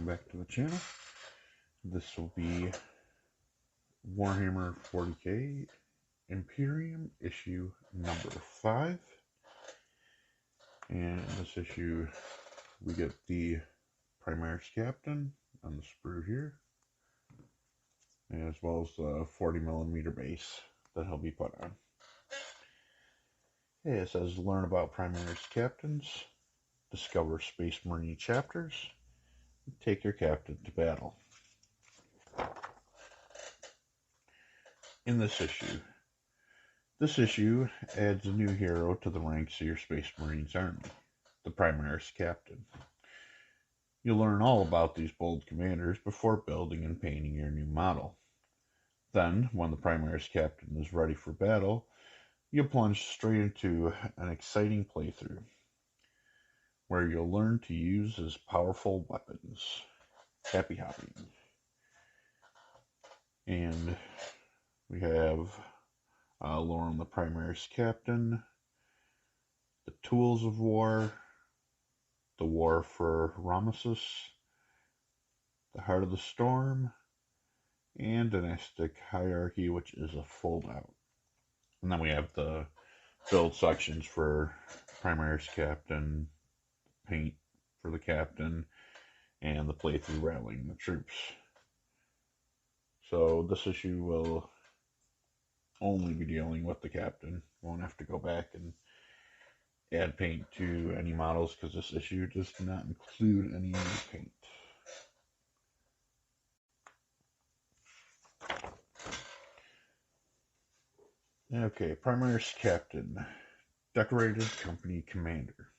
back to the channel. This will be Warhammer 40k Imperium issue number 5. And in this issue we get the Primaris Captain on the sprue here, as well as the 40mm base that he'll be put on. Okay, it says learn about Primaris Captains, discover Space Marine chapters, take your captain to battle. In this issue adds a new hero to the ranks of your Space Marines army, the Primaris Captain. You'll learn all about these bold commanders before building and painting your new model. Then, when the Primaris Captain is ready for battle, you'll plunge straight into an exciting playthrough, where you'll learn to use his powerful weapons. Happy hopping. And we have lore on the Primaris Captain, the tools of war, the war for Ramasus, the heart of the storm, and Dynastic hierarchy, which is a fold-out. And then we have the build sections for Primaris Captain, paint for the captain, and the playthrough rallying the troops. So this issue will only be dealing with the captain. Won't have to go back and add paint to any models because this issue does not include any new paint. Okay, Primaris Captain, Decorated Company Commander.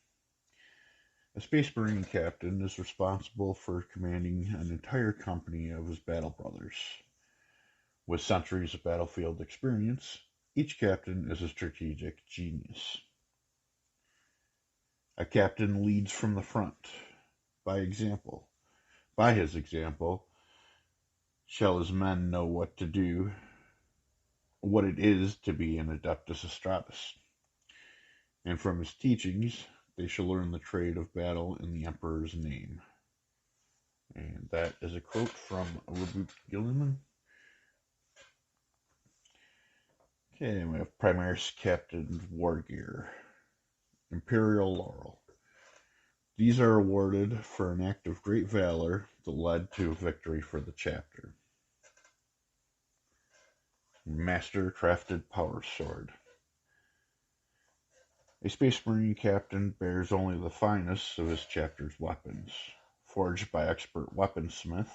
A Space Marine Captain is responsible for commanding an entire company of his battle brothers. With centuries of battlefield experience, each captain is a strategic genius. A captain leads from the front, by example. By his example, shall his men know what to do, what it is to be an Adeptus Asstratus. And from his teachings, they shall learn the trade of battle in the Emperor's name. And that is a quote from Reboot Gilliman. Okay, we have Primaris Captain's War Gear. Imperial Laurel. These are awarded for an act of great valor that led to victory for the chapter. Master Crafted Power Sword. A Space Marine Captain bears only the finest of his chapter's weapons. Forged by expert weaponsmith,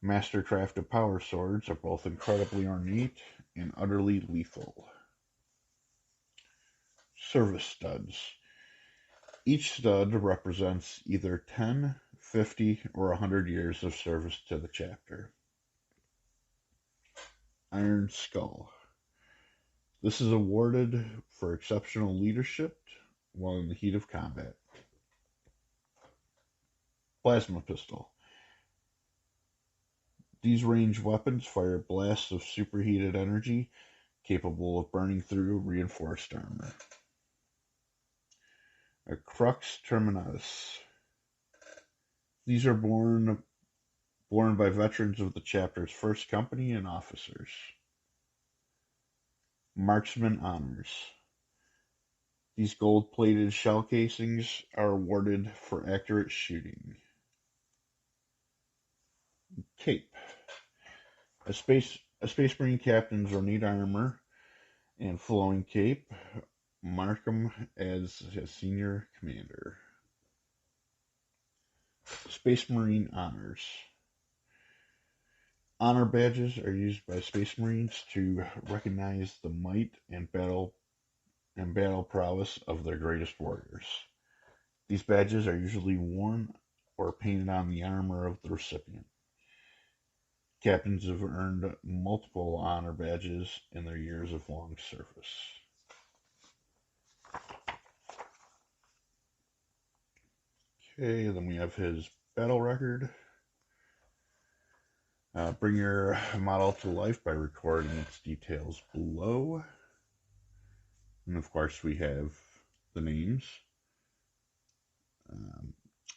Master Crafted Power Swords are both incredibly ornate and utterly lethal. Service Studs. Each stud represents either 10, 50, or 100 years of service to the chapter. Iron Skull. This is awarded for exceptional leadership while in the heat of combat. Plasma Pistol. These ranged weapons fire blasts of superheated energy capable of burning through reinforced armor. A Crux Terminatus. These are borne by veterans of the chapter's first company and officers. Marksman Honors. These gold-plated shell casings are awarded for accurate shooting. Cape. A Space Marine Captain's ornate armor and flowing cape mark him as a senior commander. Space Marine Honors. Honor badges are used by Space Marines to recognize the might and battle prowess of their greatest warriors. These badges are usually worn or painted on the armor of the recipient. Captains have earned multiple honor badges in their years of long service. Okay, then we have his battle record. Bring your model to life by recording its details below. And of course we have the names.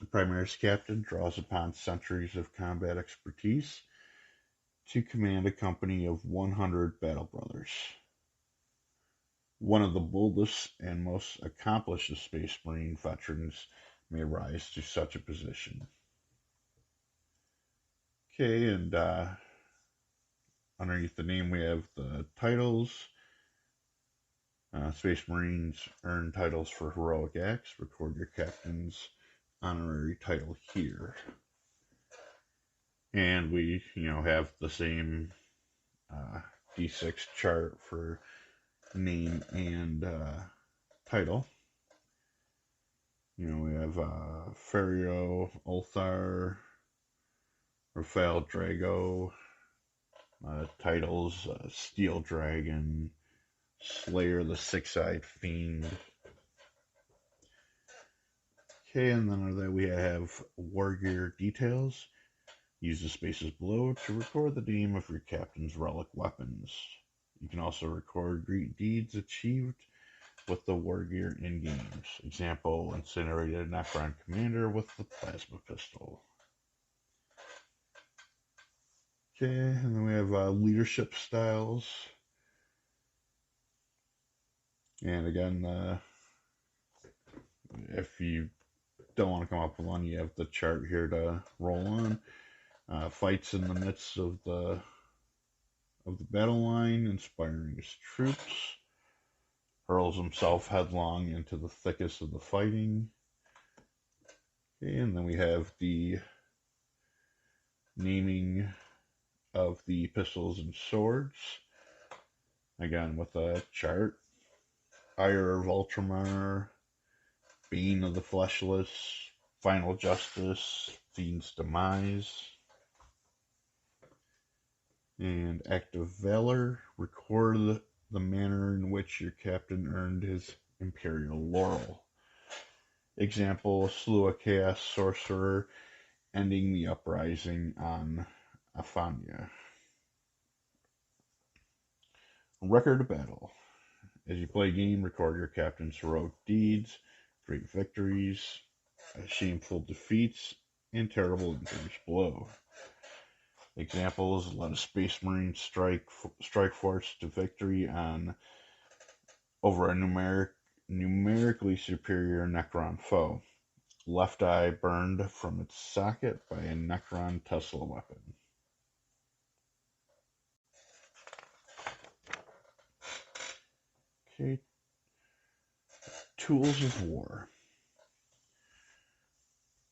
The Primaris Captain draws upon centuries of combat expertise to command a company of 100 battle brothers. One of the boldest and most accomplished of Space Marine veterans may rise to such a position. Okay, and underneath the name we have the titles. Space Marines earn titles for heroic acts. Record your captain's honorary title here. And we, have the same D6 chart for name and title. We have Ferio, Ulthar, Raphael Drago, titles, Steel Dragon, Slayer the Six-Eyed Fiend. Okay, and then under that we have War Gear Details. Use the spaces below to record the name of your captain's relic weapons. You can also record great deeds achieved with the war gear in games. Example, incinerated Necron commander with the plasma pistol. Okay, and then we have leadership styles. And again, if you don't want to come up with one, you have the chart here to roll on. Fights in the midst of the battle line, inspiring his troops. Hurls himself headlong into the thickest of the fighting. Okay, and then we have the naming of the pistols and swords. Again, with a chart. Ire of Ultramar, Bane of the Fleshless, Final Justice, Fiend's Demise. And Act of Valor. Record the manner in which your captain earned his Imperial Laurel. Example, slew a Chaos Sorcerer, ending the uprising on Aphania. Record of Battle. As you play a game, record your captain's heroic deeds, great victories, shameful defeats, and terrible injuries below. Examples, led a Space Marine strike force to victory over a numerically superior Necron foe. Left eye burned from its socket by a Necron Tesla weapon. Okay. Tools of War.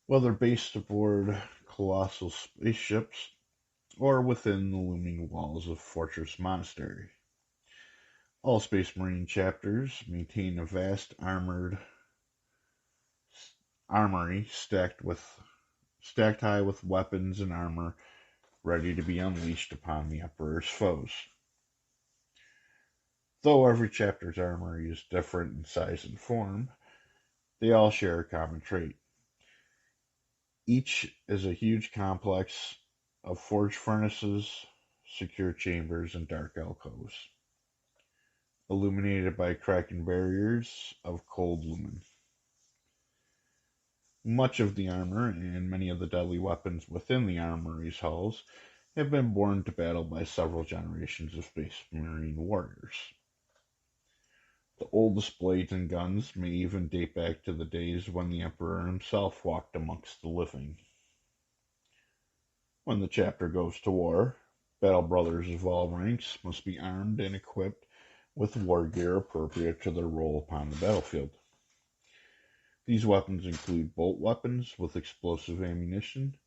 Whether based aboard colossal spaceships or within the looming walls of Fortress Monastery, all Space Marine chapters maintain a vast armory stacked high with weapons and armor ready to be unleashed upon the Emperor's foes. Though every chapter's armory is different in size and form, they all share a common trait. Each is a huge complex of forge furnaces, secure chambers, and dark alcoves, illuminated by cracking barriers of cold lumen. Much of the armor and many of the deadly weapons within the armory's halls have been borne to battle by several generations of Space Marine warriors. The oldest blades and guns may even date back to the days when the Emperor himself walked amongst the living. When the chapter goes to war, battle brothers of all ranks must be armed and equipped with war gear appropriate to their role upon the battlefield. These weapons include bolt weapons with explosive ammunition,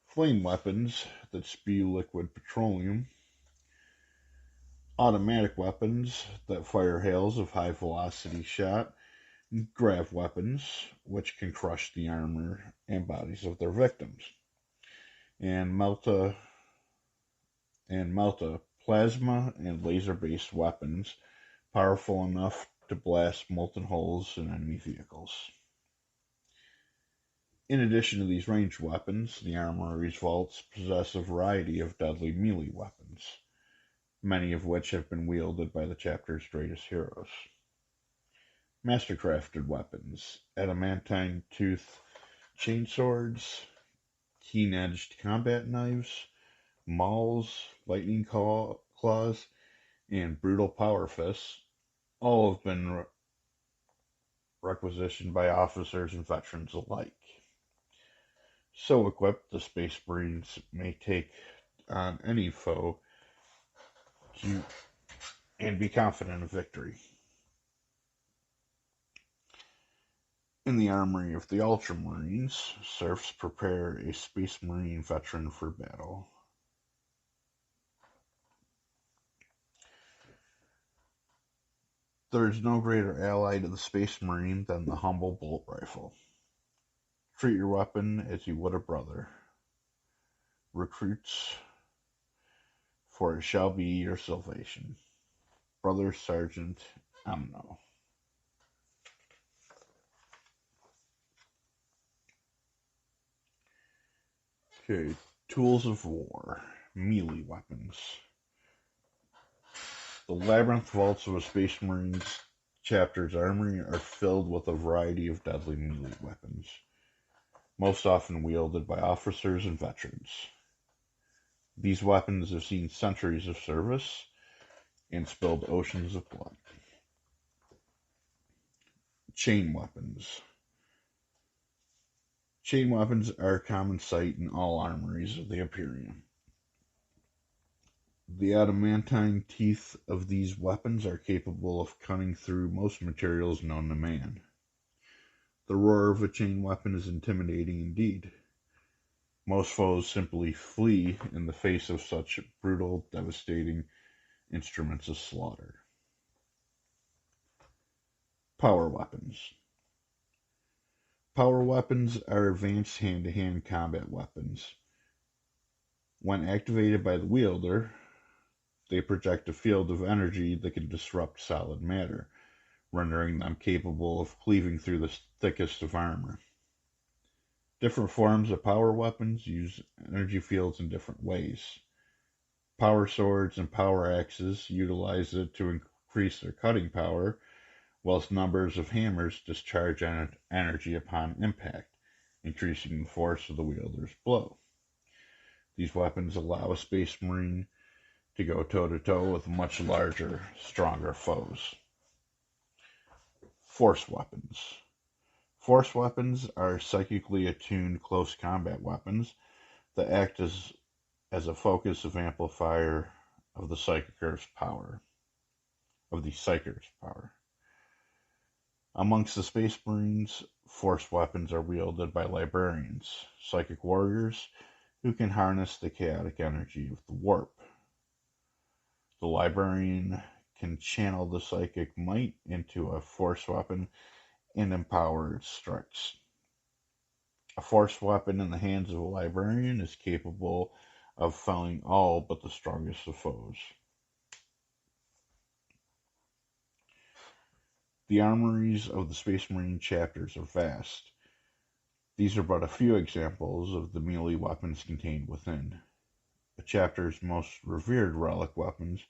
flame weapons that spew liquid petroleum, automatic weapons that fire hails of high-velocity shot, and grav weapons, which can crush the armor and bodies of their victims, and melta plasma and laser-based weapons powerful enough to blast molten holes in enemy vehicles. In addition to these ranged weapons, the armory's vaults possess a variety of deadly melee weapons, many of which have been wielded by the chapter's greatest heroes. Mastercrafted weapons, adamantine tooth chainswords, keen-edged combat knives, mauls, lightning claws, and brutal power fists all have been requisitioned by officers and veterans alike. So equipped, the Space Marines may take on any foe to, and be confident of victory. In the armory of the Ultramarines, serfs prepare a Space Marine veteran for battle. There is no greater ally to the Space Marine than the humble bolt rifle. Treat your weapon as you would a brother. Recruits, for it shall be your salvation. Brother Sergeant Amno. Okay, tools of war, melee weapons. The labyrinth vaults of a Space Marines chapter's armory are filled with a variety of deadly melee weapons, most often wielded by officers and veterans. These weapons have seen centuries of service and spilled oceans of blood. Chain weapons. Chain weapons are a common sight in all armories of the Imperium. The adamantine teeth of these weapons are capable of cutting through most materials known to man. The roar of a chain weapon is intimidating indeed. Most foes simply flee in the face of such brutal, devastating instruments of slaughter. Power weapons. Power weapons are advanced hand-to-hand combat weapons. When activated by the wielder, they project a field of energy that can disrupt solid matter, rendering them capable of cleaving through the thickest of armor. Different forms of power weapons use energy fields in different ways. Power swords and power axes utilize it to increase their cutting power, whilst numbers of hammers discharge energy upon impact, increasing the force of the wielder's blow. These weapons allow a Space Marine to go toe-to-toe with much larger, stronger foes. Force weapons. Force weapons are psychically attuned close combat weapons that act as a focus of amplifier of the Psyker's power. Amongst the Space Marines, force weapons are wielded by librarians, psychic warriors who can harness the chaotic energy of the warp. The librarian can channel the psychic might into a force weapon and empower its strikes. A force weapon in the hands of a librarian is capable of felling all but the strongest of foes. The armories of the Space Marine chapters are vast. These are but a few examples of the melee weapons contained within. A chapter's most revered relic weapons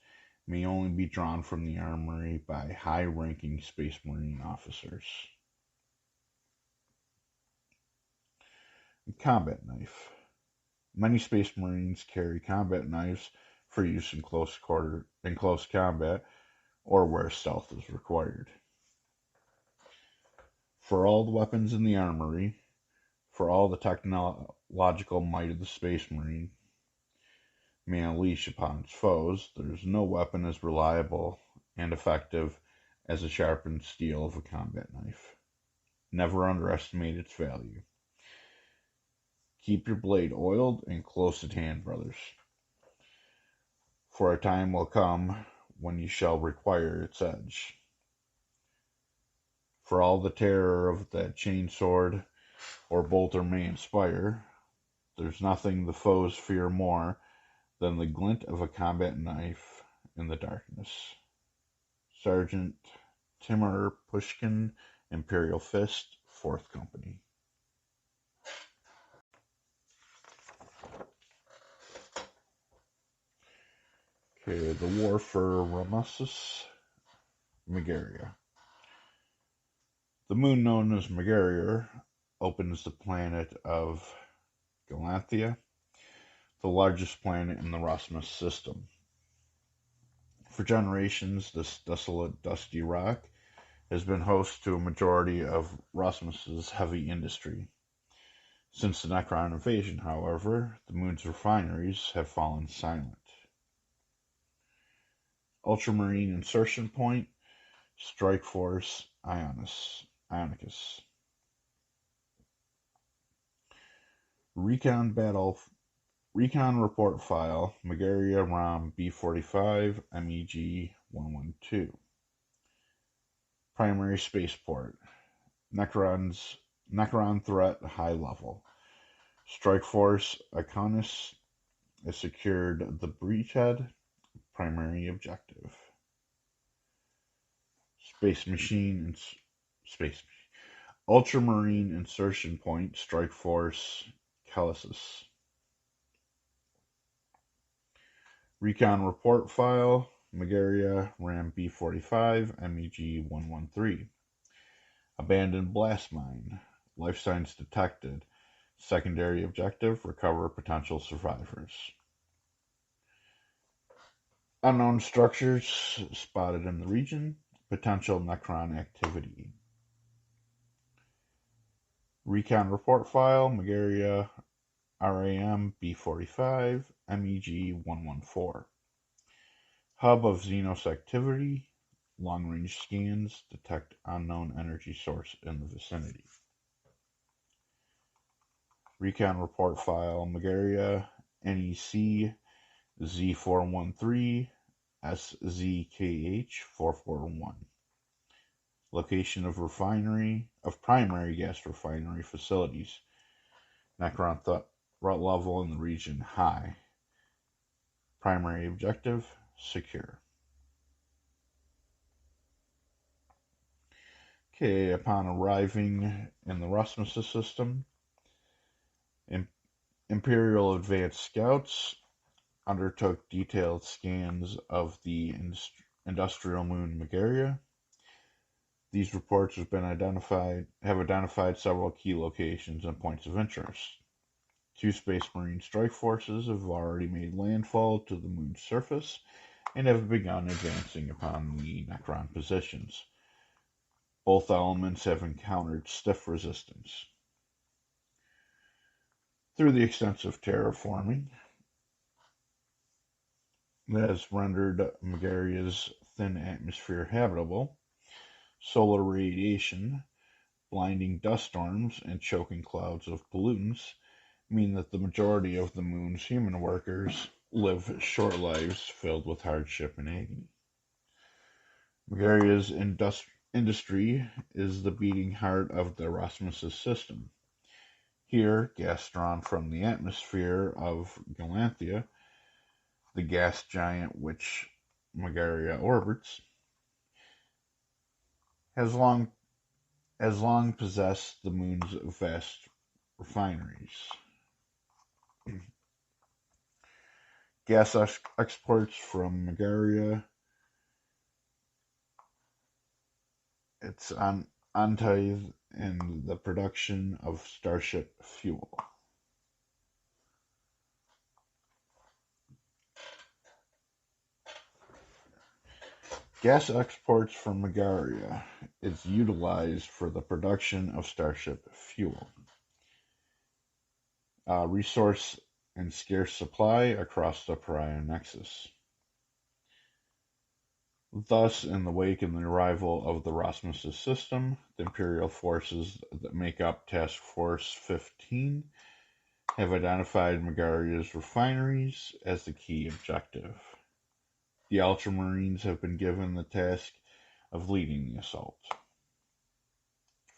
may only be drawn from the armory by high-ranking Space Marine officers. Combat knife. Many Space Marines carry combat knives for use in close combat or where stealth is required. For all the weapons in the armory, for all the technological might of the Space Marine may unleash upon its foes, there is no weapon as reliable and effective as the sharpened steel of a combat knife. Never underestimate its value. Keep your blade oiled and close at hand, brothers, for a time will come when you shall require its edge. For all the terror of that chain sword or bolter may inspire, there's nothing the foes fear more than the glint of a combat knife in the darkness. Sergeant Timur Pushkin, Imperial Fist, 4th Company. Okay, the War for Ramasus, Magaria. The moon known as Magaria opens the planet of Galanthia, the largest planet in the Ramasus system. For generations, this desolate, dusty rock has been host to a majority of Ramasus's heavy industry. Since the Necron invasion, however, the moon's refineries have fallen silent. Ultramarine Insertion Point, Strike Force Ionicus. Recon Report File, Magaria ROM B45 MEG 112. Primary Spaceport, Necron Threat High Level. Strike Force Iconis has secured the breachhead. Primary objective. Ultramarine Insertion Point, Strike Force Calicis. Recon Report File, Magaria RAM B45 MEG 113. Abandoned Blast Mine, Life Signs Detected. Secondary objective, recover potential survivors. Unknown structures spotted in the region. Potential Necron activity. Recon Report File, Magaria RAM B45 MEG 114. Hub of Xenos activity. Long-range scans detect unknown energy source in the vicinity. Recon Report File, Magaria NEC Z413 SZKH 441. Location of primary gas refinery facilities. Necron threat level in the region high. Primary objective secure. Okay, upon arriving in the Ramasus system, Imperial advanced scouts undertook detailed scans of the industrial moon Magaria. These reports have identified several key locations and points of interest. 2 Space Marine strike forces have already made landfall to the moon's surface and have begun advancing upon the Necron positions. Both elements have encountered stiff resistance. Through the extensive terraforming that has rendered Magaria's thin atmosphere habitable, solar radiation, blinding dust storms, and choking clouds of pollutants mean that the majority of the moon's human workers live short lives filled with hardship and agony. Magaria's industry is the beating heart of the Ramasus system. Here, gas drawn from the atmosphere of Galanthia, the gas giant which Magaria orbits, has long possessed the moon's vast refineries. Gas exports from Magaria, it's untithed in the production of starship fuel. Gas exports from Magaria is utilized for the production of starship fuel. Resource and scarce supply across the Pariah Nexus. Thus, in the wake of the arrival of the Ramasus system, the Imperial forces that make up Task Force 15 have identified Magaria's refineries as the key objective. The Ultramarines have been given the task of leading the assault.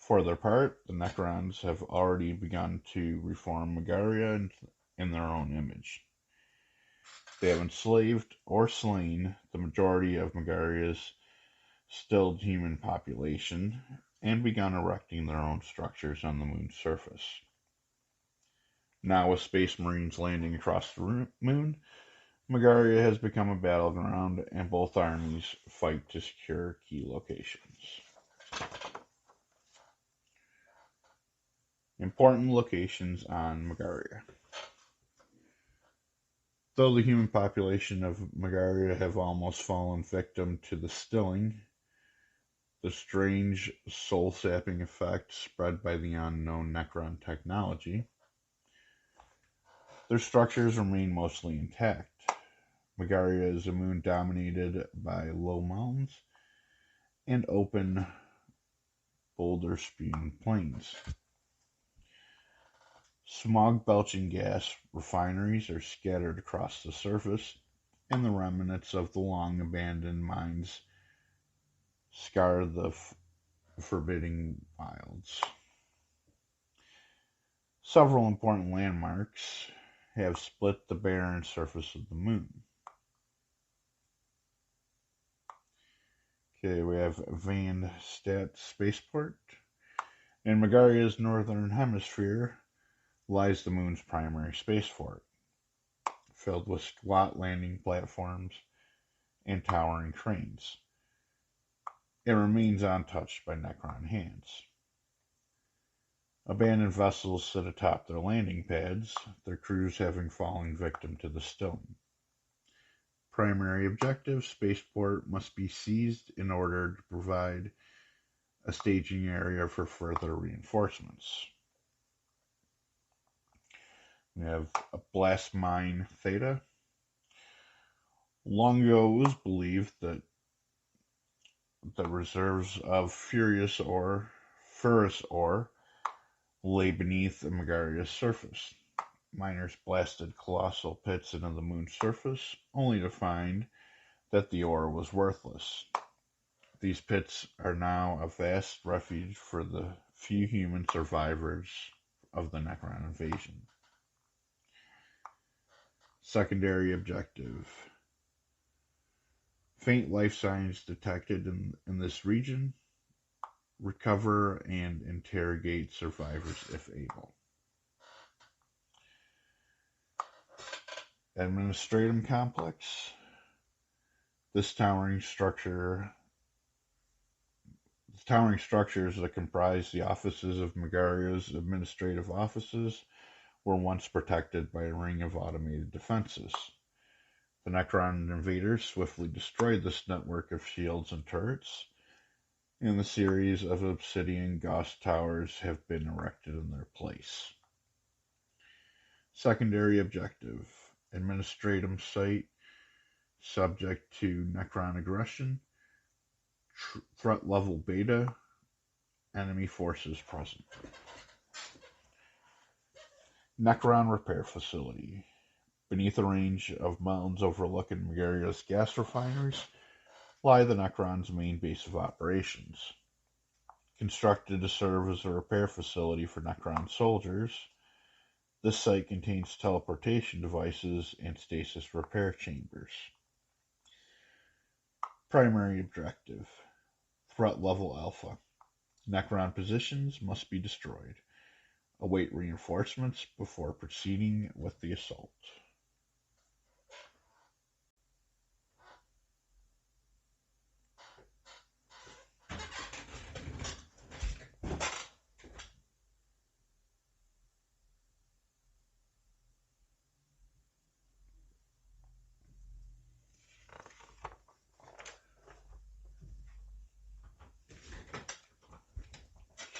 For their part, the Necrons have already begun to reform Magaria in their own image. They have enslaved or slain the majority of Magaria's stilled human population and begun erecting their own structures on the moon's surface. Now, with Space Marines landing across the moon, Magaria has become a battleground, and both armies fight to secure key locations. Important locations on Magaria. Though the human population of Magaria have almost fallen victim to the stilling, the strange soul-sapping effect spread by the unknown Necron technology, their structures remain mostly intact. Magaria is a moon dominated by low mountains and open, boulder-spewing plains. Smog-belching gas refineries are scattered across the surface, and the remnants of the long-abandoned mines scar the forbidding wilds. Several important landmarks have split the barren surface of the moon. Okay, we have Van Stat Spaceport. In Magaria's northern hemisphere lies the moon's primary spaceport, filled with squat landing platforms and towering cranes. It remains untouched by Necron hands. Abandoned vessels sit atop their landing pads, their crews having fallen victim to the stilling. Primary objective: spaceport must be seized in order to provide a staging area for further reinforcements. We have a blast mine Theta. Long ago it was believed that the reserves of ferrous ore lay beneath the Magaria's surface. Miners blasted colossal pits into the moon's surface, only to find that the ore was worthless. These pits are now a vast refuge for the few human survivors of the Necron invasion. Secondary objective: faint life signs detected in this region. Recover and interrogate survivors if able. Administratum Complex. This towering structures that comprise the offices of Magaria's administrative offices were once protected by a ring of automated defenses. The Necron invaders swiftly destroyed this network of shields and turrets, and a series of obsidian gauss towers have been erected in their place. Secondary objective: administratum site subject to Necron aggression, threat level beta, enemy forces present. Necron repair facility. Beneath a range of mountains overlooking Magaria's gas refineries lie the Necron's main base of operations. Constructed to serve as a repair facility for Necron soldiers, this site contains teleportation devices and stasis repair chambers. Primary objective: threat level alpha. Necron positions must be destroyed. Await reinforcements before proceeding with the assault.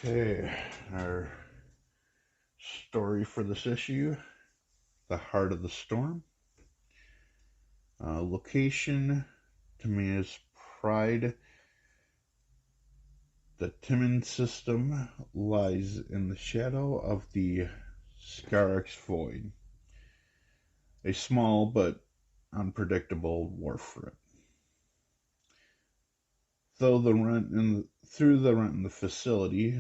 Okay, our story for this issue: The Heart of the Storm. Location: Tamiya's Pride. The Timon system lies in the shadow of the Scarix Void, a small but unpredictable war front. Through the rent in the facility,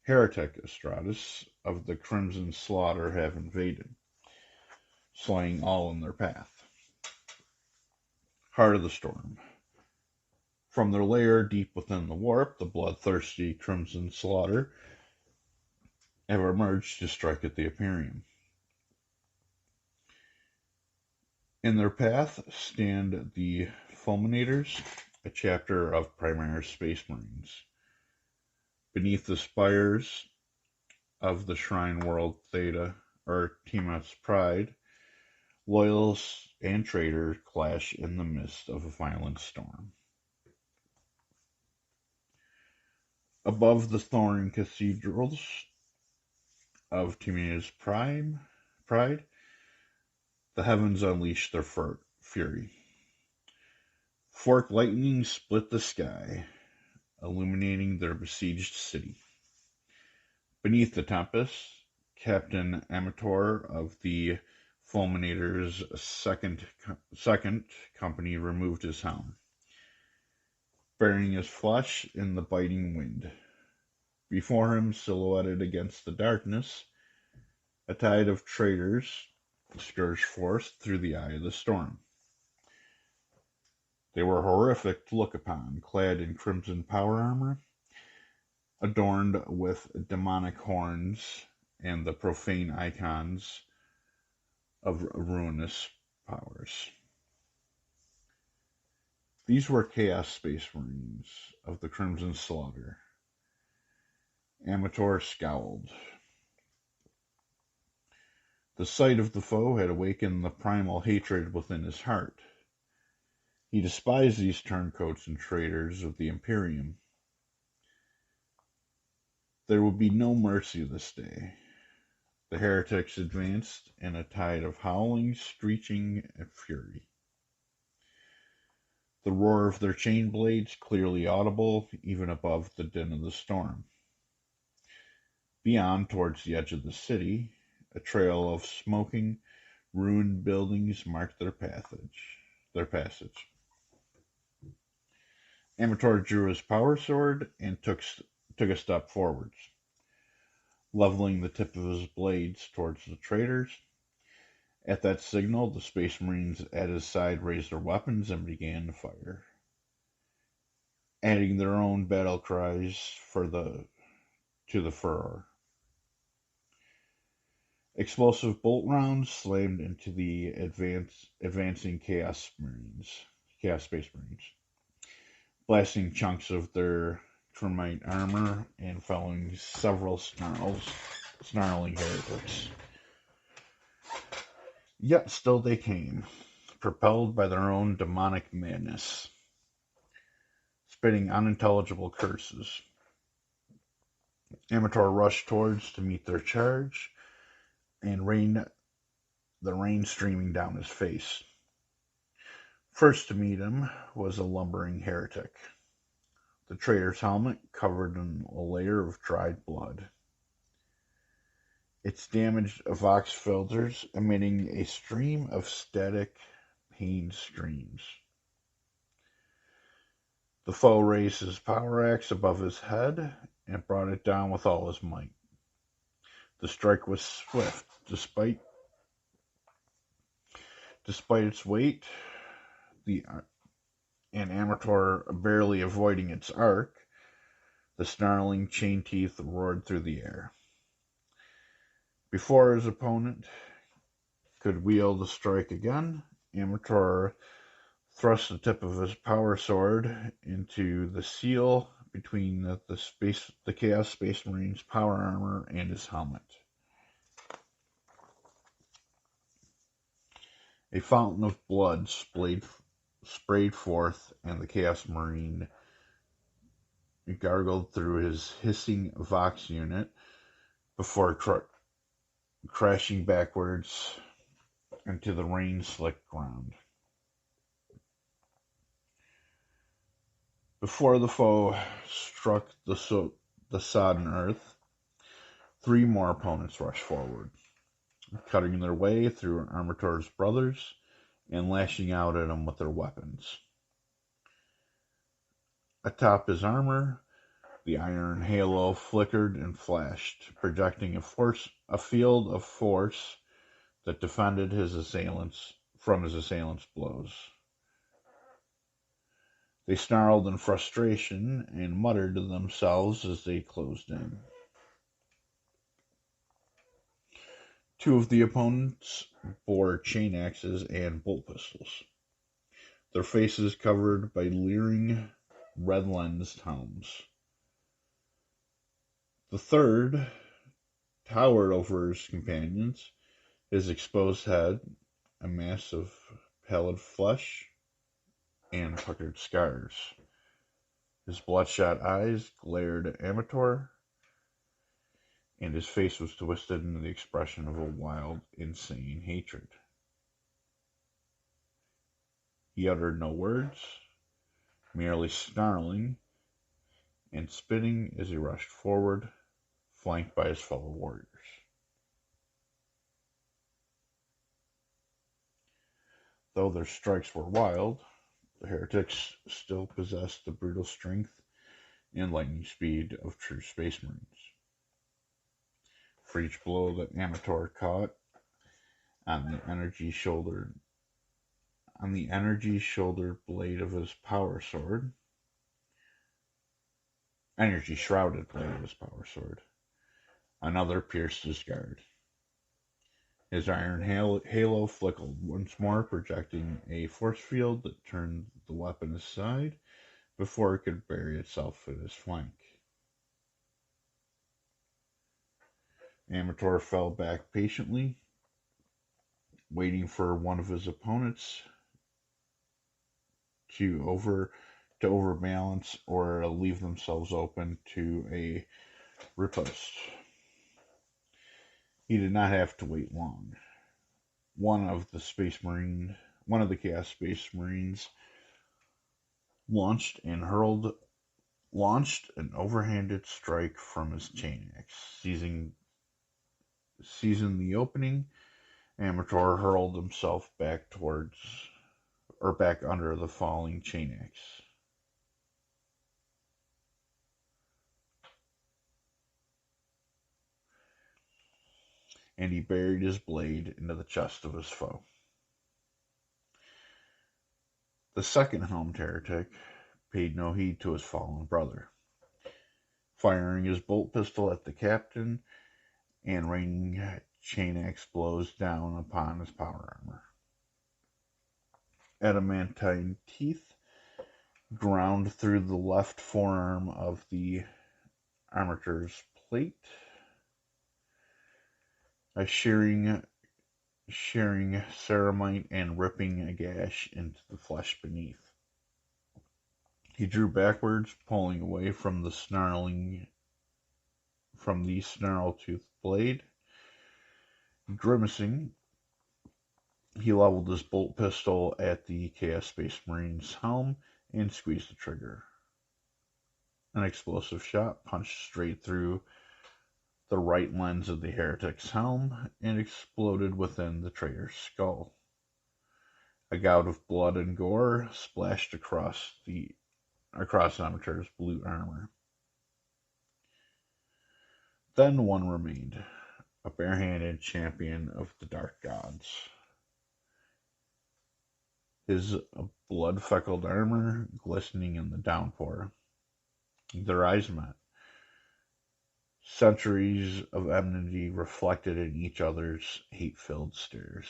heretic Astratus of the Crimson Slaughter have invaded, slaying all in their path. Heart of the Storm. From their lair deep within the warp, the bloodthirsty Crimson Slaughter have emerged to strike at the IMPERIUM. In their path stand the Fulminators, a chapter of Primaris Space Marines. Beneath the spires of the Shrine World Theta, or Tiamat's Pride, loyals and traitors clash in the midst of a violent storm. Above the thorn cathedrals of Tiamat's Pride, the heavens unleash their fury. Forked lightning split the sky, illuminating their besieged city. Beneath the tempest, Captain Amator of the Fulminator's second company removed his helm, burying his flesh in the biting wind. Before him, silhouetted against the darkness, a tide of traitors scourged forth through the eye of the storm. They were horrific to look upon, clad in crimson power armor, adorned with demonic horns and the profane icons of ruinous powers. These were Chaos Space Marines of the Crimson Slaughter. Amator scowled. The sight of the foe had awakened the primal hatred within his heart. He despised these turncoats and traitors of the Imperium. There would be no mercy this day. The heretics advanced in a tide of howling, screeching, and fury. The roar of their chain blades clearly audible, even above the din of the storm. Beyond, towards the edge of the city, a trail of smoking, ruined buildings marked their passage. Amator drew his power sword and took a step forwards, leveling the tip of his blades towards the traitors. At that signal, the Space Marines at his side raised their weapons and began to fire, adding their own battle cries to the furor. Explosive bolt rounds slammed into the advancing Chaos Space Marines, blasting chunks of their termite armor and felling several snarling heretics. Yet still they came, propelled by their own demonic madness, spitting unintelligible curses. Amator rushed towards to meet their charge, and the rain streaming down his face. First to meet him was a lumbering heretic, the traitor's helmet covered in a layer of dried blood, its damaged vox filters emitting a stream of static pain screams. The foe raised his power axe above his head and brought it down with all his might. The strike was swift, despite its weight, and Amator barely avoiding its arc. The snarling chain teeth roared through the air. Before his opponent could wield the strike again, Amator thrust the tip of his power sword into the seal between the Chaos Space Marine's power armor and his helmet. A fountain of blood sprayed forth, and the Chaos Marine gargled through his hissing Vox unit before crashing backwards into the rain-slicked ground. Before the foe struck the sodden earth, three more opponents rushed forward, cutting their way through Amator's brothers and lashing out at him with their weapons. Atop his armor, the iron halo flickered and flashed, projecting a field of force that defended his assailants blows. They snarled in frustration and muttered to themselves as they closed in. Two of the opponents bore chain axes and bolt pistols, their faces covered by leering, red-lensed helms. The third towered over his companions, his exposed head, a mass of pallid flesh, and puckered scars. His bloodshot eyes glared at Amator, and his face was twisted into the expression of a wild, insane hatred. He uttered no words, merely snarling and spitting as he rushed forward, flanked by his fellow warriors. Though their strikes were wild, the heretics still possessed the brutal strength and lightning speed of true space marines. For each blow that Amator caught on the energy shoulder blade of his power sword, energy shrouded blade of his power sword, another pierced his guard. His iron halo flickered once more, projecting a force field that turned the weapon aside before it could bury itself in his flank. Amator fell back patiently, waiting for one of his opponents to overbalance or leave themselves open to a riposte. He did not have to wait long. One of the Chaos Space Marines launched an overhanded strike from his chain axe. Seizing the opening, Amator hurled himself back under the falling chain axe. And he buried his blade into the chest of his foe. The second helmed heretic paid no heed to his fallen brother, firing his bolt pistol at the captain and raining chain axe blows down upon his power armor. Adamantine teeth ground through the left forearm of the armator's plate, shearing ceramite and ripping a gash into the flesh beneath. He drew backwards, pulling away from the snarl-toothed blade. Grimacing, he leveled his bolt pistol at the Chaos Space Marine's helm and squeezed the trigger. An explosive shot punched straight through the right lens of the heretic's helm and exploded within the traitor's skull. A gout of blood and gore splashed across Amator's blue armor. Then one remained, a barehanded champion of the dark gods. His blood-feckled armor glistening in the downpour. Their eyes met. Centuries of enmity reflected in each other's hate-filled stares.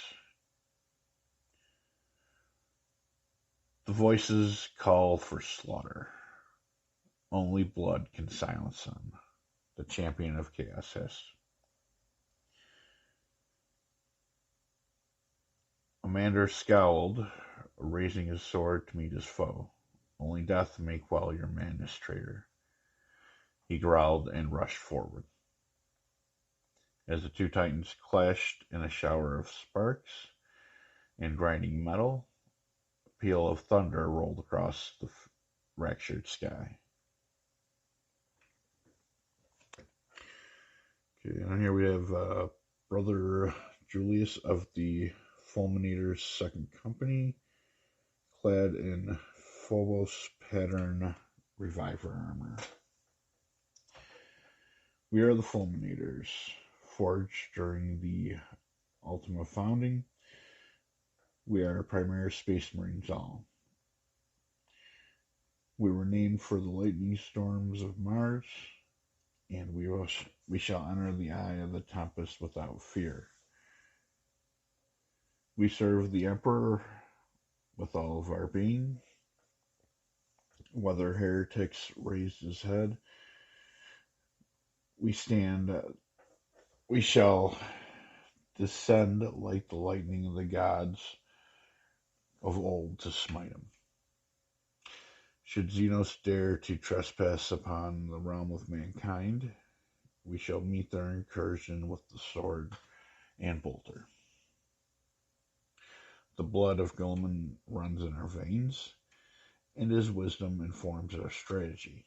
The voices call for slaughter. Only blood can silence them. The champion of chaos hissed. Amander scowled, raising his sword to meet his foe. Only death may quell your madness, traitor. He growled and rushed forward. As the two titans clashed in a shower of sparks and grinding metal, a peal of thunder rolled across the fractured sky. Okay, and here we have Brother Julius of the Fulminator's Second Company, clad in Phobos pattern reviver armor. We are the Fulminators, forged during the Ultima founding. We are Primaris Space Marines all. We were named for the lightning storms of Mars, and we shall enter the eye of the tempest without fear. We serve the Emperor with all of our being. Whether heretics raised his head, we shall descend like the lightning of the gods of old to smite him. Should Xenos dare to trespass upon the realm of mankind, we shall meet their incursion with the sword and bolter. The blood of Guilliman runs in our veins, and his wisdom informs our strategy.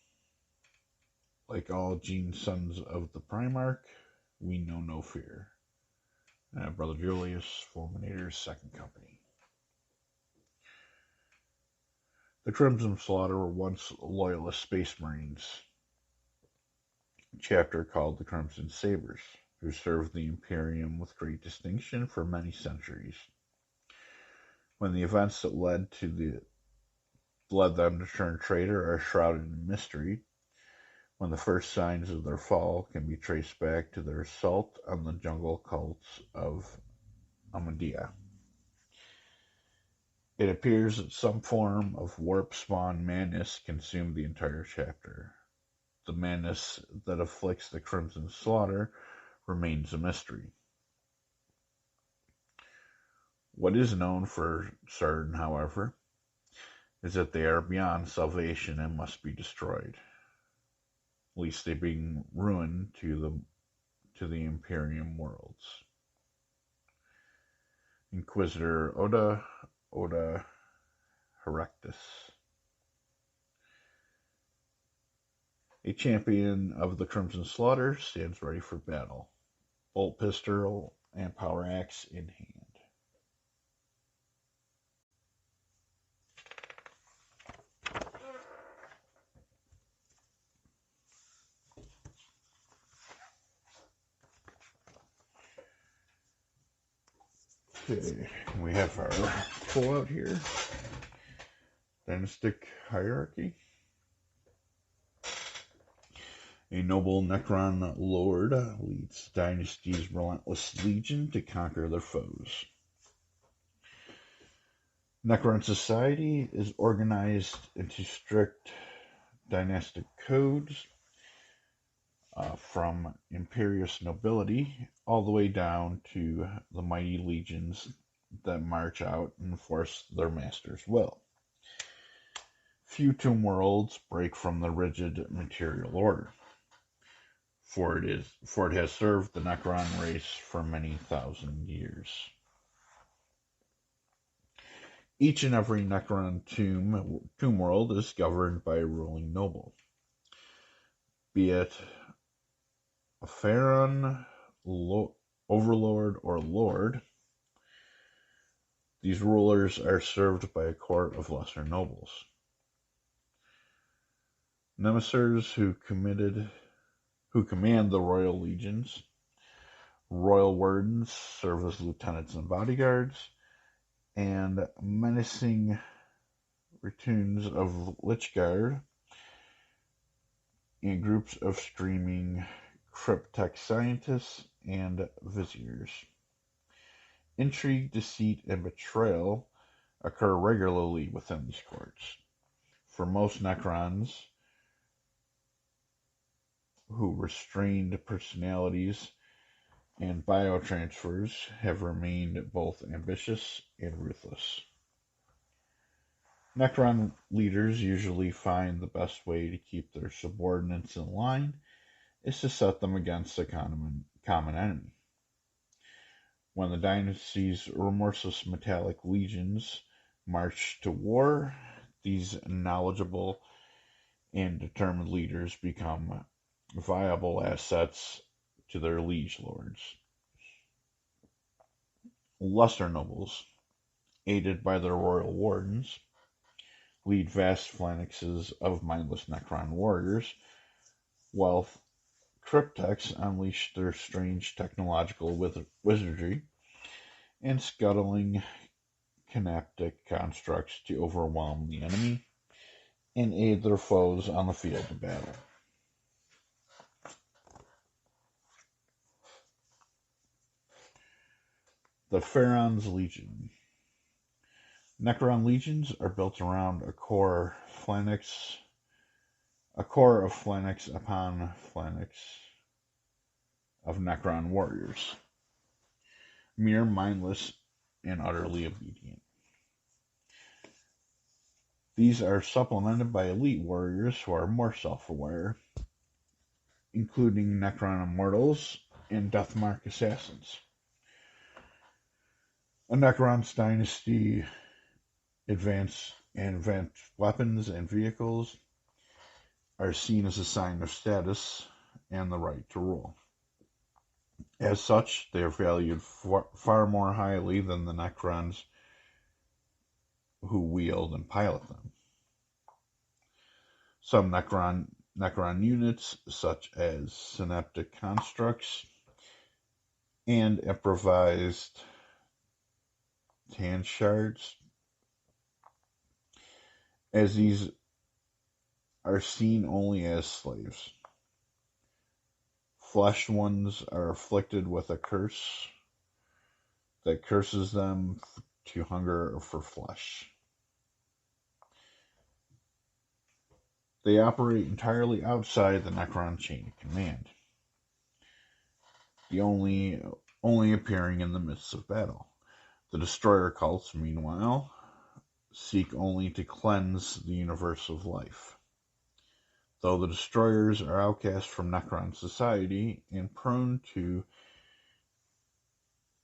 Like all gene sons of the Primarch, we know no fear. Brother Julius, Fulminator's second company. The Crimson Slaughter were once loyalist space marines, a chapter called the Crimson Sabers, who served the Imperium with great distinction for many centuries. When the events that led them to turn traitor are shrouded in mystery, when the first signs of their fall can be traced back to their assault on the jungle cults of Amadia. It appears that some form of warp-spawn madness consumed the entire chapter. The madness that afflicts the Crimson Slaughter remains a mystery. What is known for certain, however, is that they are beyond salvation and must be destroyed, lest they bring ruin to the Imperium worlds. Inquisitor Oda Herectus. A champion of the Crimson Slaughter stands ready for battle, bolt pistol and power axe in hand. Okay, we have our pull-out here. Dynastic hierarchy. A noble Necron lord leads Dynasty's relentless legion to conquer their foes. Necron society is organized into strict dynastic codes, from imperious nobility all the way down to the mighty legions that march out and enforce their master's will. Few tomb worlds break from the rigid material order, for it has served the Necron race for many thousand years. Each and every Necron tomb world is governed by a ruling noble, be it a Pharaon, overlord, or lord. These rulers are served by a court of lesser nobles. Nemesers who command the royal legions. Royal wardens serve as lieutenants and bodyguards, and menacing retunes of Lichguard and groups of screaming cryptech scientists and viziers. Intrigue, deceit, and betrayal occur regularly within these courts. For most Necrons who restrained personalities and biotransfers have remained both ambitious and ruthless. Necron leaders usually find the best way to keep their subordinates in line is to set them against a common enemy. When the dynasty's remorseless metallic legions march to war, these knowledgeable and determined leaders become viable assets to their liege lords. Lesser nobles, aided by their royal wardens, lead vast phalanxes of mindless Necron warriors, while cryptechs unleash their strange technological wizardry and scuttling synaptic constructs to overwhelm the enemy and aid their foes on the field of battle. The Pharaon's Legion. Necron legions are built around a core of phalanx upon phalanx of Necron warriors, mere mindless and utterly obedient. These are supplemented by elite warriors who are more self-aware, including Necron Immortals and Deathmark Assassins. A Necron's Dynasty advanced weapons and vehicles are seen as a sign of status and the right to rule. As such, they are valued far more highly than the Necrons who wield and pilot them. Some Necron units, such as synaptic constructs and improvised tan shards, as these are seen only as slaves. Fleshed ones are afflicted with a curse that curses them to hunger for flesh. They operate entirely outside the Necron chain of command, the only appearing in the midst of battle. The destroyer cults, meanwhile, seek only to cleanse the universe of life. Though the destroyers are outcast from Necron society and prone to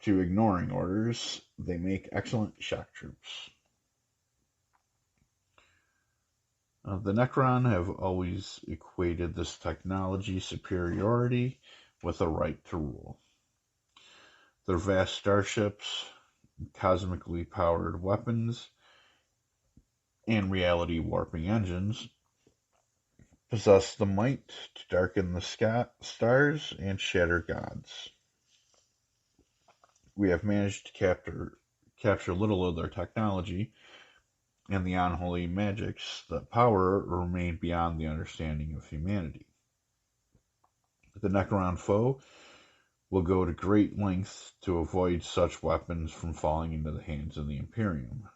ignoring orders, they make excellent shock troops. The Necron have always equated this technology superiority with a right to rule. Their vast starships, cosmically powered weapons, and reality warping engines possess the might to darken the stars and shatter gods. We have managed to capture little of their technology, and the unholy magics that power remain beyond the understanding of humanity. The Necron foe will go to great lengths to avoid such weapons from falling into the hands of the Imperium.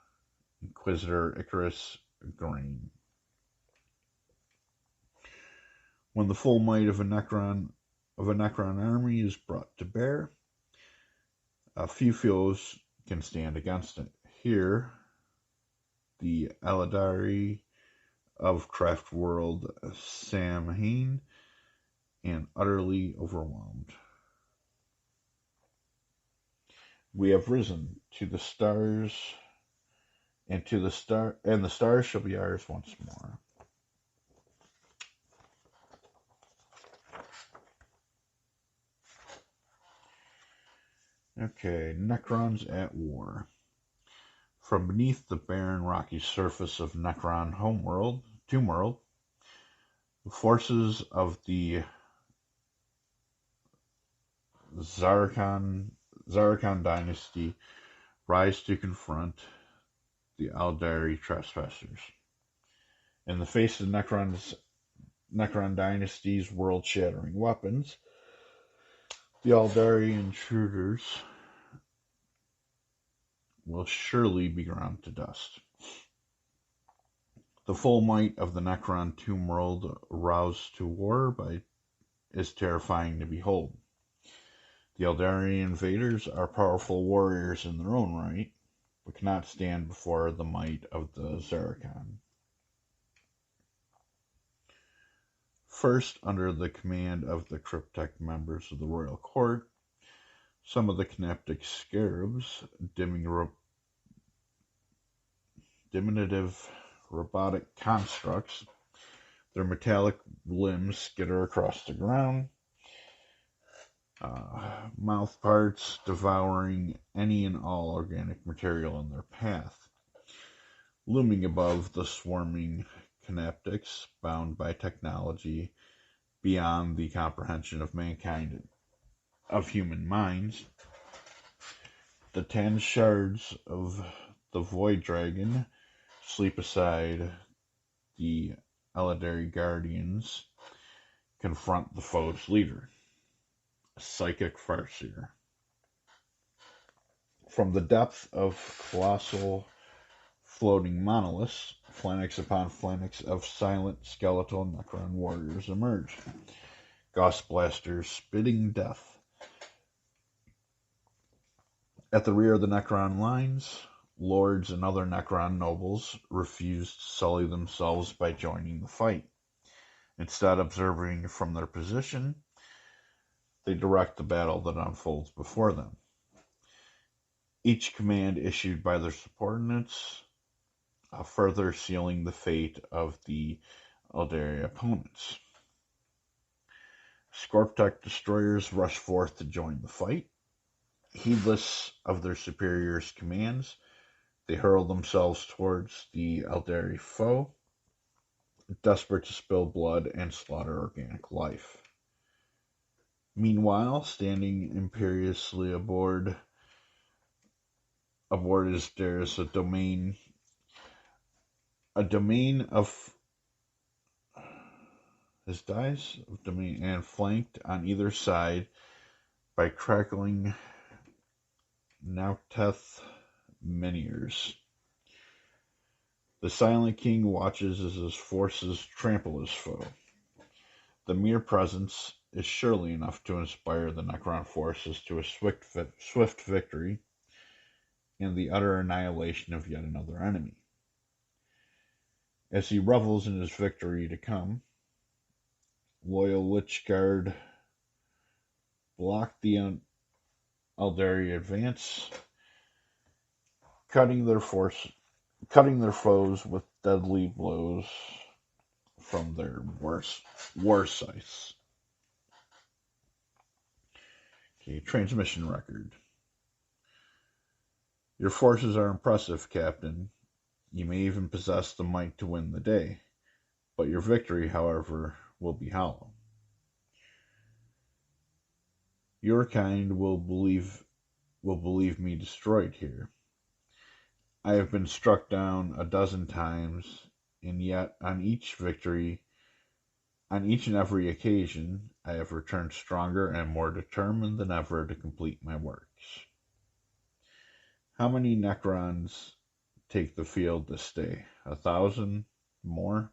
Inquisitor Icarus Grain. When the full might of a Necron army is brought to bear, few foes can stand against it. Here, the Eldari of Craft World Samhain and utterly overwhelmed. We have risen to the stars, and the stars shall be ours once more. Okay, Necrons at war. From beneath the barren rocky surface of Necron Tombworld, the forces of the Zarkon dynasty rise to confront the Eldari trespassers. In the face of Necron dynasty's world-shattering weapons, the Eldari intruders will surely be ground to dust. The full might of the Necron Tombworld roused to war is terrifying to behold. The Eldari invaders are powerful warriors in their own right, but cannot stand before the might of the Zarkon. First, under the command of the cryptic members of the royal court, some of the Canaptic scarabs, diminutive robotic constructs, their metallic limbs skitter across the ground, mouth parts devouring any and all organic material in their path. Looming above the swarming Canaptics, bound by technology beyond the comprehension of mankind, of human minds, the 10 shards of the Void Dragon sleep aside the Eldari Guardians, confront the foe's leader, a psychic farseer. From the depth of colossal floating monoliths, phalanx upon phalanx of silent skeletal Necron warriors emerge. Gauss blasters spitting death At the rear of the Necron lines, lords and other Necron nobles refused to sully themselves by joining the fight. Instead, observing from their position, they direct the battle that unfolds before them. Each command issued by their subordinates, further sealing the fate of the Eldari opponents. Scorptech destroyers rush forth to join the fight. Heedless of their superiors' commands, they hurl themselves towards the Eldari foe, desperate to spill blood and slaughter organic life. Meanwhile, standing imperiously aboard is there's a domain of his dies of domain, and flanked on either side by crackling Nauteth Meniers. The Silent King watches as his forces trample his foe. The mere presence is surely enough to inspire the Necron forces to a swift victory and the utter annihilation of yet another enemy. As he revels in his victory to come, loyal Lichguard block the Eldari advance, cutting their foes with deadly blows from their war scythes. Okay, transmission record. Your forces are impressive, Captain. You may even possess the might to win the day, but your victory, however, will be hollow. Your kind will believe me destroyed here. I have been struck down 12 times, and yet on each and every occasion, I have returned stronger and more determined than ever to complete my works. How many Necrons take the field this day? 1,000? More?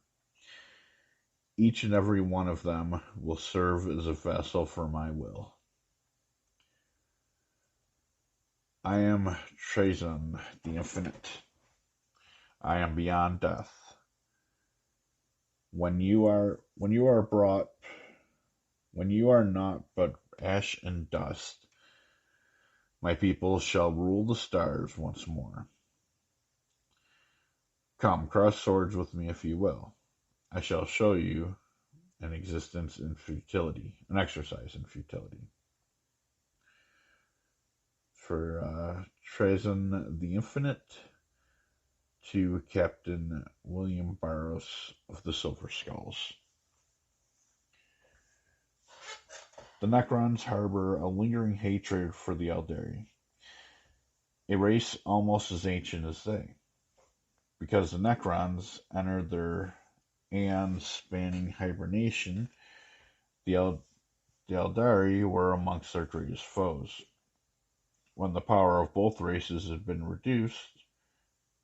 Each and every one of them will serve as a vessel for my will. I am Trazyn, the Infinite. I am beyond death. When you are not but ash and dust, my people shall rule the stars once more. Come, cross swords with me if you will. I shall show you an exercise in futility. For Trazyn the Infinite, to Captain William Barros of the Silver Skulls. The Necrons harbor a lingering hatred for the Eldari, a race almost as ancient as they. Because the Necrons entered their aeon-spanning hibernation, the Eldari were amongst their greatest foes. When the power of both races had been reduced,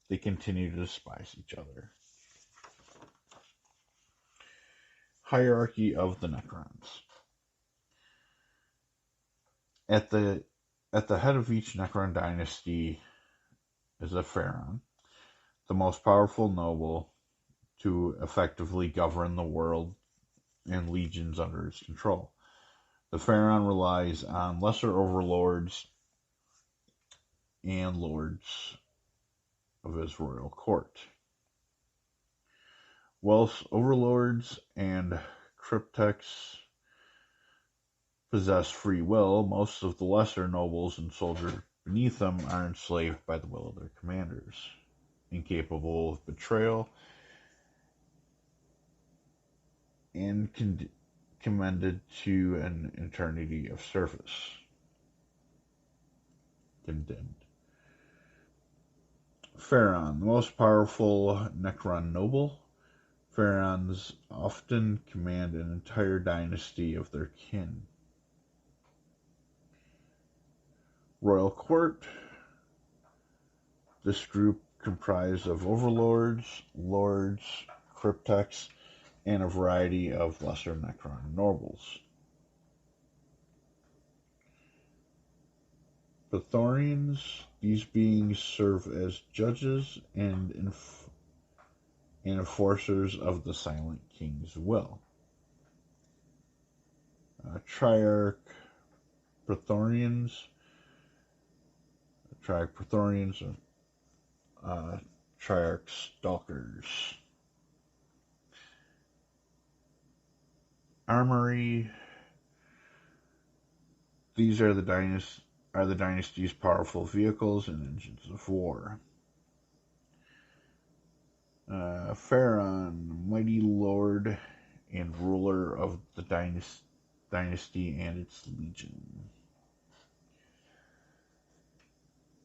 they continued to despise each other. Hierarchy of the Necrons. At the head of each Necron dynasty is a Pharaon, the most powerful noble to effectively govern the world and legions under his control. The Pharaon relies on lesser overlords and lords of his royal court. Whilst overlords and cryptex possess free will, most of the lesser nobles and soldiers beneath them are enslaved by the will of their commanders, incapable of betrayal, and commended to an eternity of service. Condemned. Pharaon, the most powerful Necron noble. Pharaons often command an entire dynasty of their kin. Royal Court. This group comprised of overlords, lords, cryptex, and a variety of lesser Necron nobles. Praetorians. These beings serve as judges and enforcers of the Silent King's will. Triarch Praetorians. Triarch Praetorians are Triarch Stalkers. Armory. These are the dynasty's powerful vehicles and engines of war. Pharaon, mighty lord and ruler of the dynasty and its legion.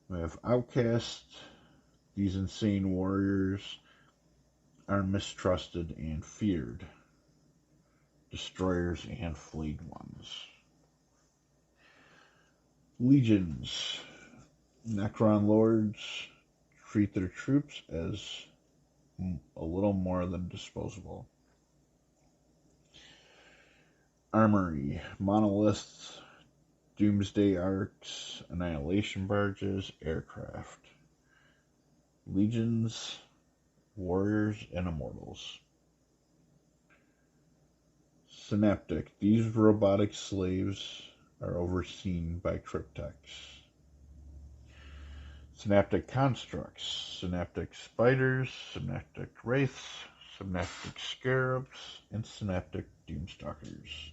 We have outcasts. These insane warriors are mistrusted and feared. Destroyers and flayed ones. Legions. Necron lords treat their troops as a little more than disposable. Armory. Monoliths, doomsday arcs, annihilation barges, aircraft. Legions, warriors, and immortals. Synaptic. These robotic slaves are overseen by cryptex. Synaptic constructs. Synaptic spiders, synaptic wraiths, synaptic scarabs, and synaptic doomstalkers.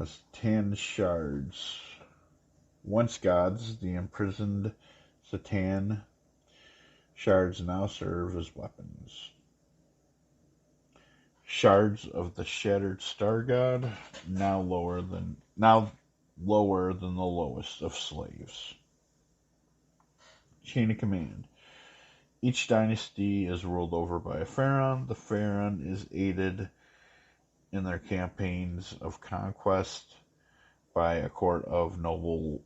Satan shards. Once gods, the imprisoned Satan shards now serve as weapons. Shards of the shattered star god, now lower than the lowest of slaves. Chain of command. Each dynasty is ruled over by a pharaoh. The pharaoh is aided in their campaigns of conquest by a court of noble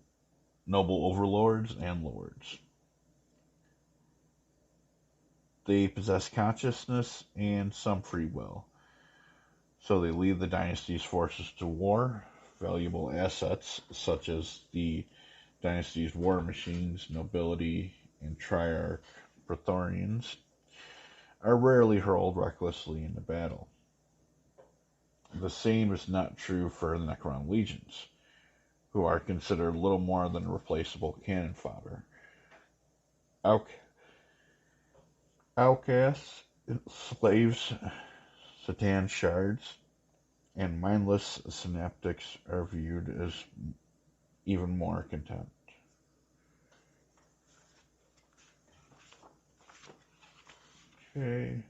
overlords and lords. They possess consciousness and some free will, so they lead the dynasty's forces to war. Valuable assets such as the dynasty's war machines, nobility, and triarch Praetorians are rarely hurled recklessly into battle. The same is not true for the Necron legions, who are considered little more than replaceable cannon fodder. Outcasts, slaves, Satan shards, and mindless synaptics are viewed as even more contempt. Okay.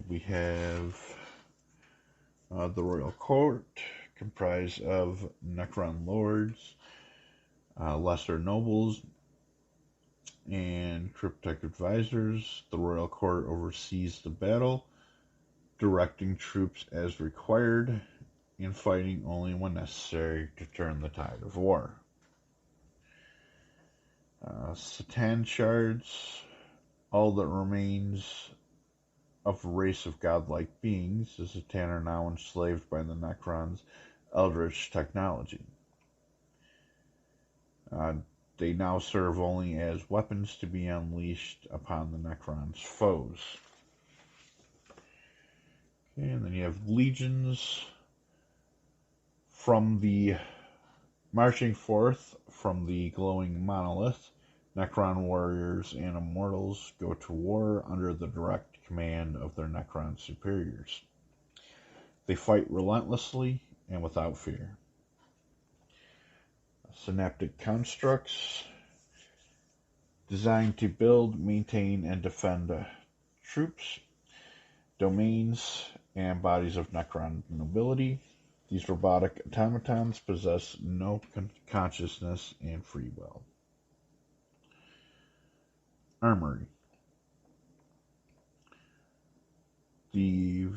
We have the royal court, comprised of Necron lords, lesser nobles, and cryptic advisors. The royal court oversees the battle, directing troops as required, and fighting only when necessary to turn the tide of war. Satan shards, all that remains of a race of godlike beings. The Satan are now enslaved by the Necrons' eldritch technology. They now serve only as weapons to be unleashed upon the Necrons' foes. Okay, and then you have legions from the marching forth from the glowing monolith. Necron warriors and immortals go to war under the direct command of their Necron superiors. They fight relentlessly and without fear. Synaptic constructs, designed to build, maintain, and defend troops, domains, and bodies of Necron nobility. These robotic automatons possess no consciousness and free will. Armory. The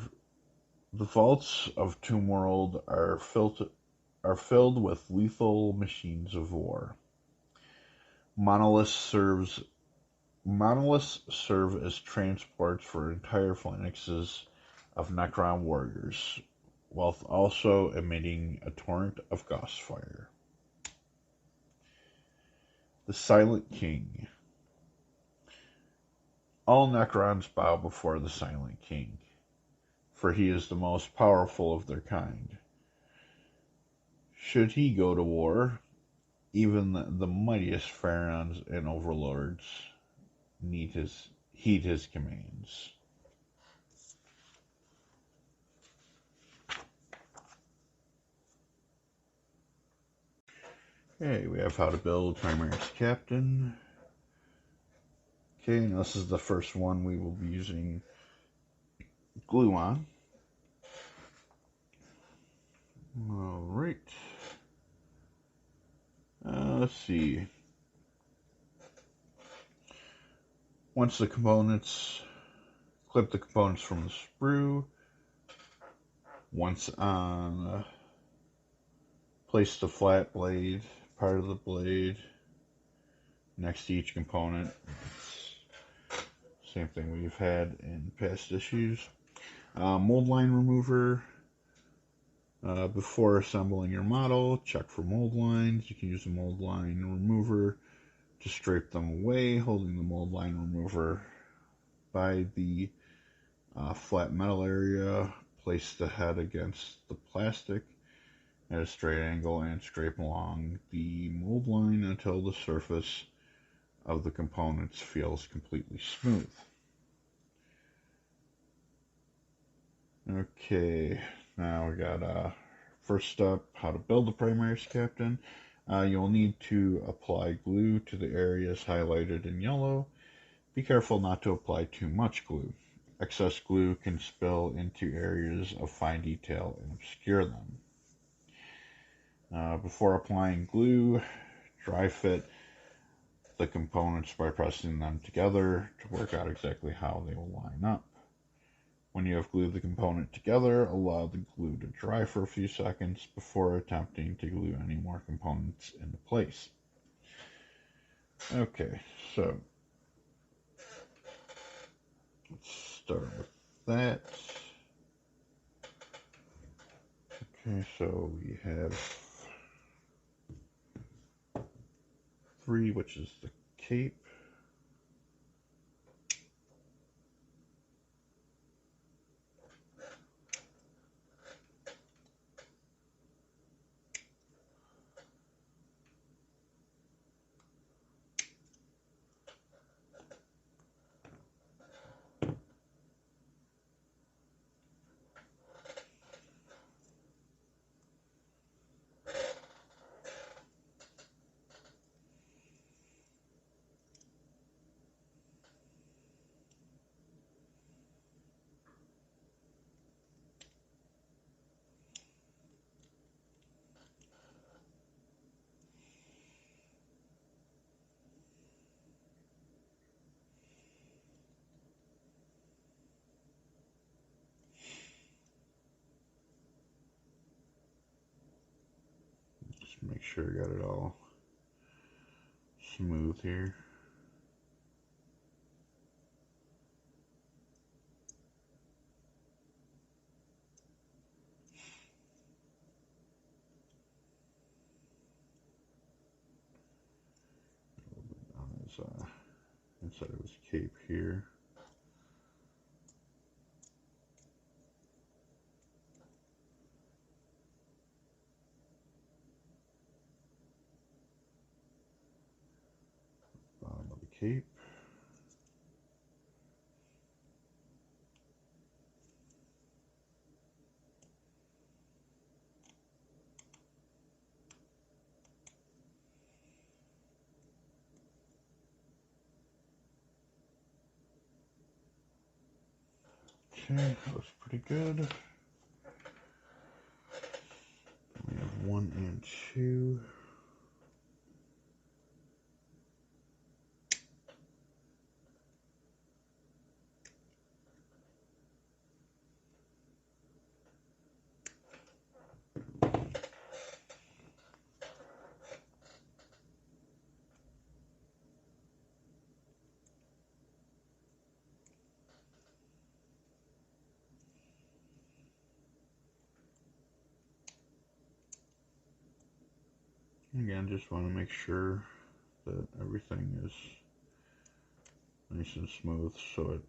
vaults of Tomb World are filled with lethal machines of war. Monoliths serve as transports for entire phalanxes of Necron warriors while also emitting a torrent of gauss fire. The Silent King. All Necrons bow before the Silent King, for he is the most powerful of their kind. Should he go to war, even the mightiest pharaohs and overlords heed his commands. Okay, we have how to build Primaris Captain. Okay, and this is the first one we will be using glue on. Alright. Let's see. Once the components, clip the components from the sprue. Once on, place the flat blade, part of the blade, next to each component. Same thing we've had in past issues. Mold line remover. Before assembling your model, check for mold lines. You can use a mold line remover to scrape them away, holding the mold line remover by the flat metal area. Place the head against the plastic at a straight angle and scrape along the mold line until the surface of the components feels completely smooth. Okay, now we got first step, how to build the Primaris Captain. You'll need to apply glue to the areas highlighted in yellow. Be careful not to apply too much glue. Excess glue can spill into areas of fine detail and obscure them. Before applying glue, dry fit the components by pressing them together to work out exactly how they will line up. When you have glued the component together, allow the glue to dry for a few seconds before attempting to glue any more components into place. Okay, so let's start with that. Okay, so we have 3, which is the cape. Just make sure I got it all smooth here. On his inside of his cape here. Bottom of the cape. Okay, that looks pretty good. We have 1 and 2. Again, just want to make sure that everything is nice and smooth so it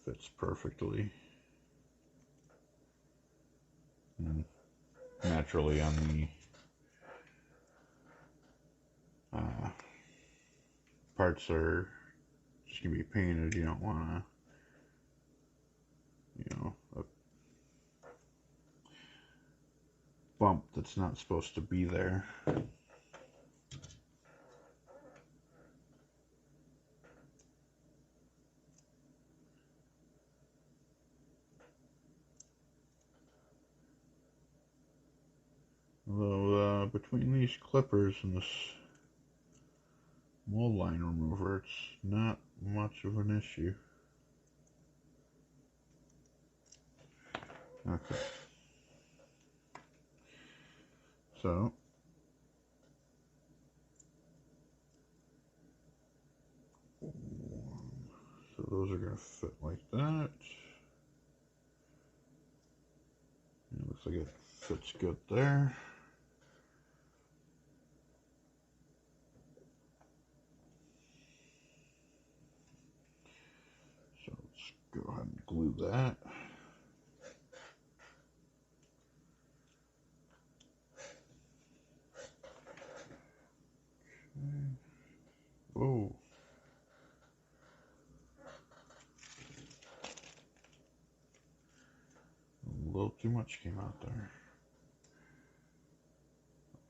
fits perfectly. And naturally on the parts that are just going to be painted, you don't want to, you know, a bump that's not supposed to be there. Although between these clippers and this mold line remover, it's not much of an issue. Okay. So those are going to fit like that. It looks like it fits good there. So let's go ahead and glue that. Okay. Whoa. A little too much came out there.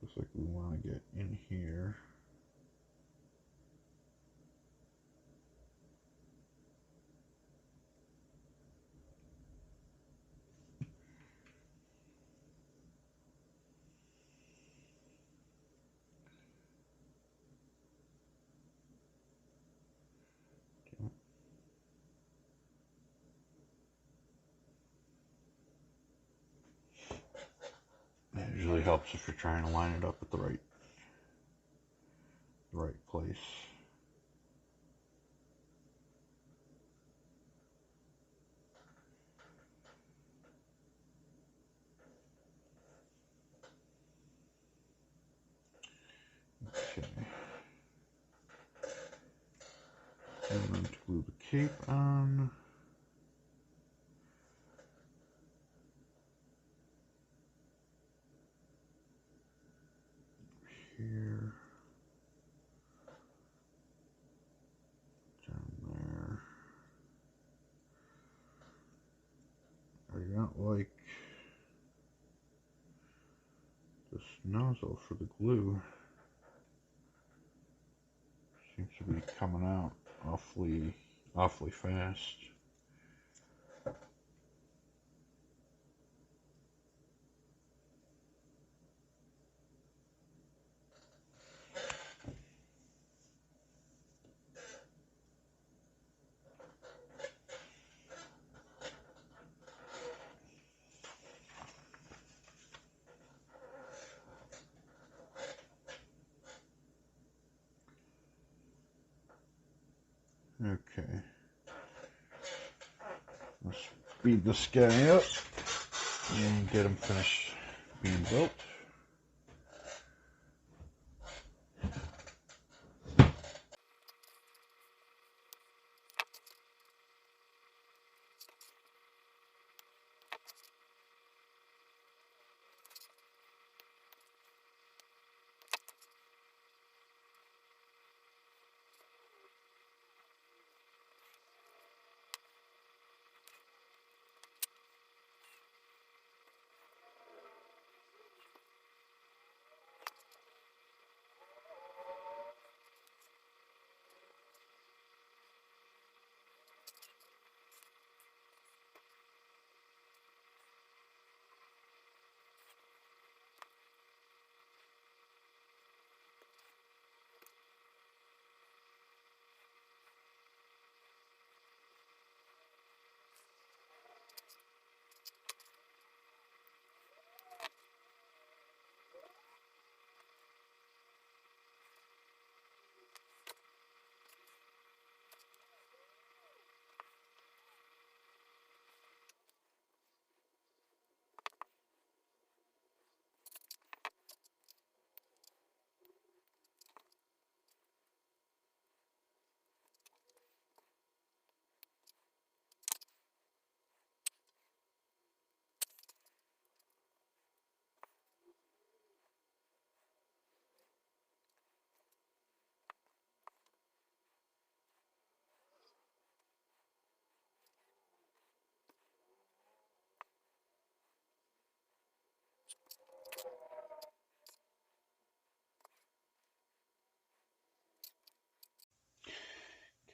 Looks like we want to get in here. It usually helps if you're trying to line it up at the right place. Okay. And then to glue the cape on. Here. Down there. I do not like this nozzle for the glue. Seems to be coming out awfully fast. Okay. Let's speed this guy up and get him finished being built.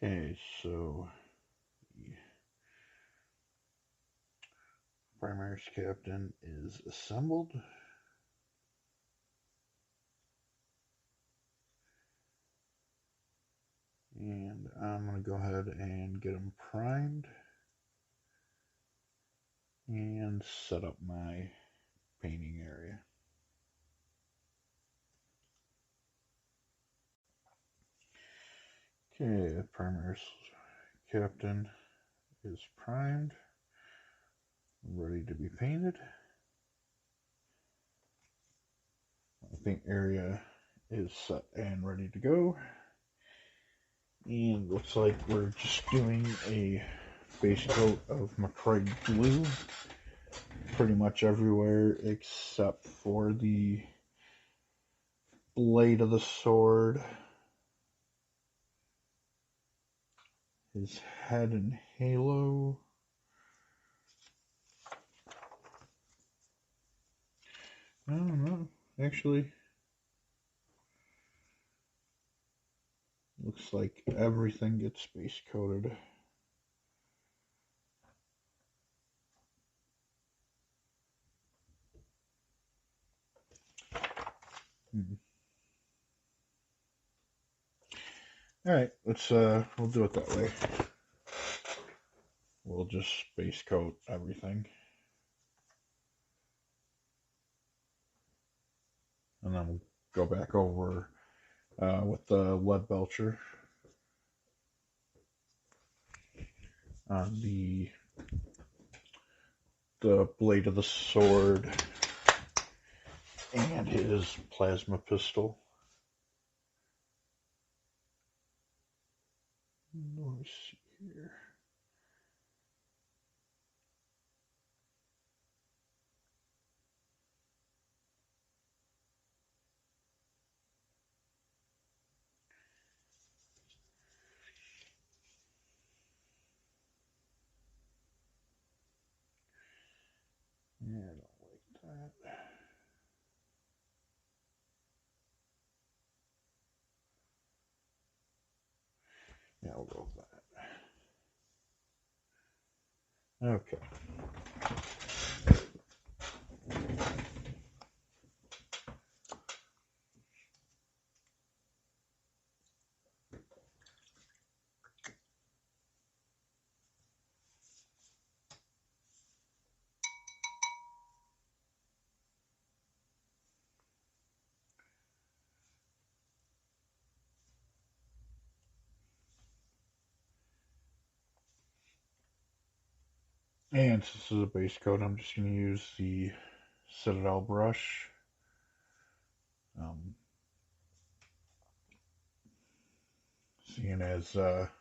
Okay, so the Primaris Captain is assembled. And I'm going to go ahead and get them primed and set up my painting area. Okay, the Primaris Captain is primed, ready to be painted. My paint area is set and ready to go. And looks like we're just doing a base coat of MacLeod blue pretty much everywhere except for the blade of the sword, his head and halo, I don't know, actually looks like everything gets base coated. Alright, we'll do it that way. We'll just base coat everything. And then we'll go back over with the lead belcher on the blade of the sword and his plasma pistol. Let me see here. Yeah, I don't like that. Yeah, we'll go with that. Okay. And since this is a base coat, I'm just going to use the Citadel brush. Seeing as it's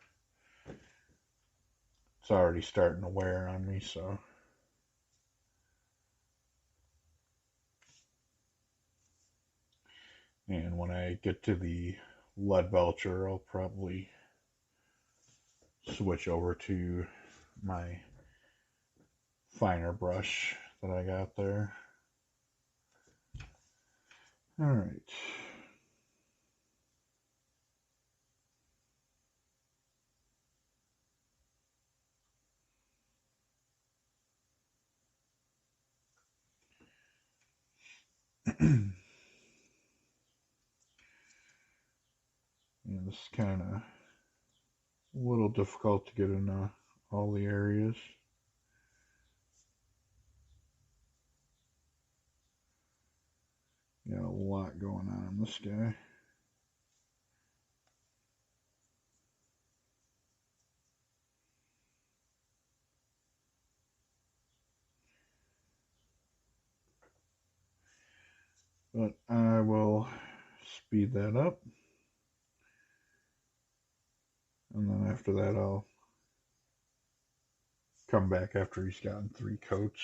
already starting to wear on me, so. And when I get to the lead belcher, I'll probably switch over to my finer brush that I got there. Alright. And this is kind of a little difficult to get into all the areas. Got a lot going on in this guy. But I will speed that up. And then after that, I'll come back after he's gotten 3 coats.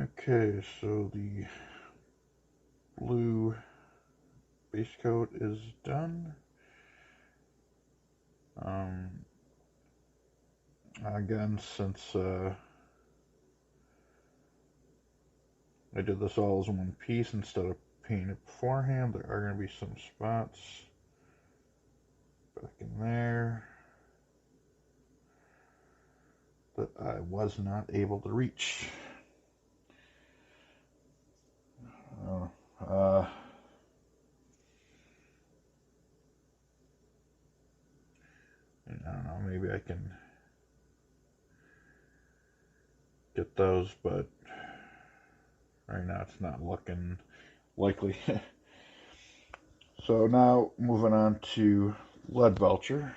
Okay, so the blue base coat is done. Again, since I did this all as one piece instead of painting it beforehand, there are going to be some spots back in there that I was not able to reach. I don't know, maybe I can get those, but right now it's not looking likely. So now moving on to lead belcher,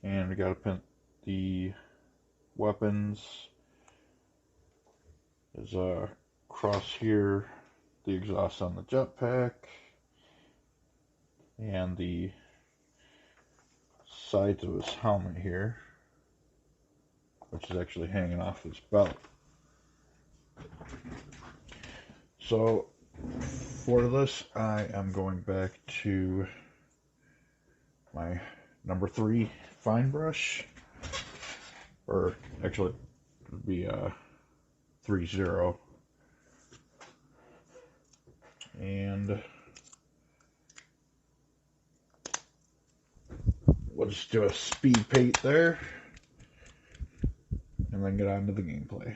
and we got to pin the weapons is across here, the exhaust on the jetpack, and the sides of his helmet here, which is actually hanging off his belt. So for this, I am going back to my number 3 fine brush, or actually it would be 3-0, and we'll just do a speed paint there and then get on to the gameplay.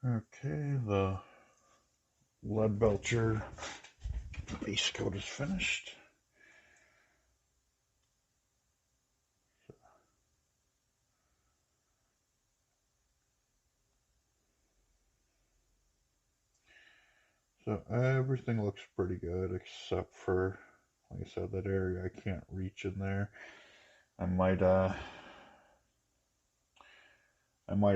Okay, the lead belcher base coat is finished. So everything looks pretty good except for, like I said, that area I can't reach in there. I might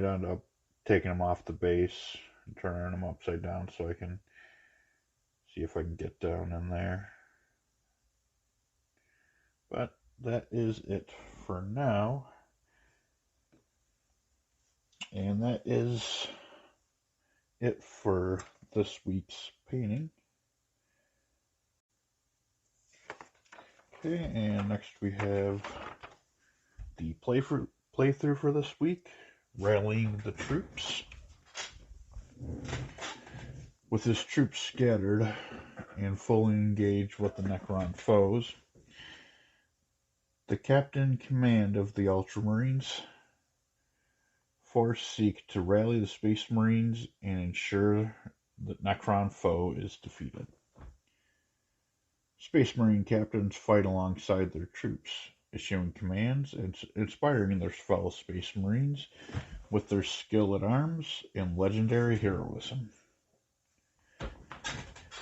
end up taking them off the base and turning them upside down so I can see if I can get down in there. But that is it for now. And that is it for this week's painting. Okay, and next we have the playthrough for this week, Rallying the Troops. With his troops scattered and fully engaged with the Necron foes, the captain in command of the Ultramarines force seek to rally the Space Marines and ensure the Necron foe is defeated. Space Marine captains fight alongside their troops, issuing commands and inspiring their fellow Space Marines with their skill at arms and legendary heroism.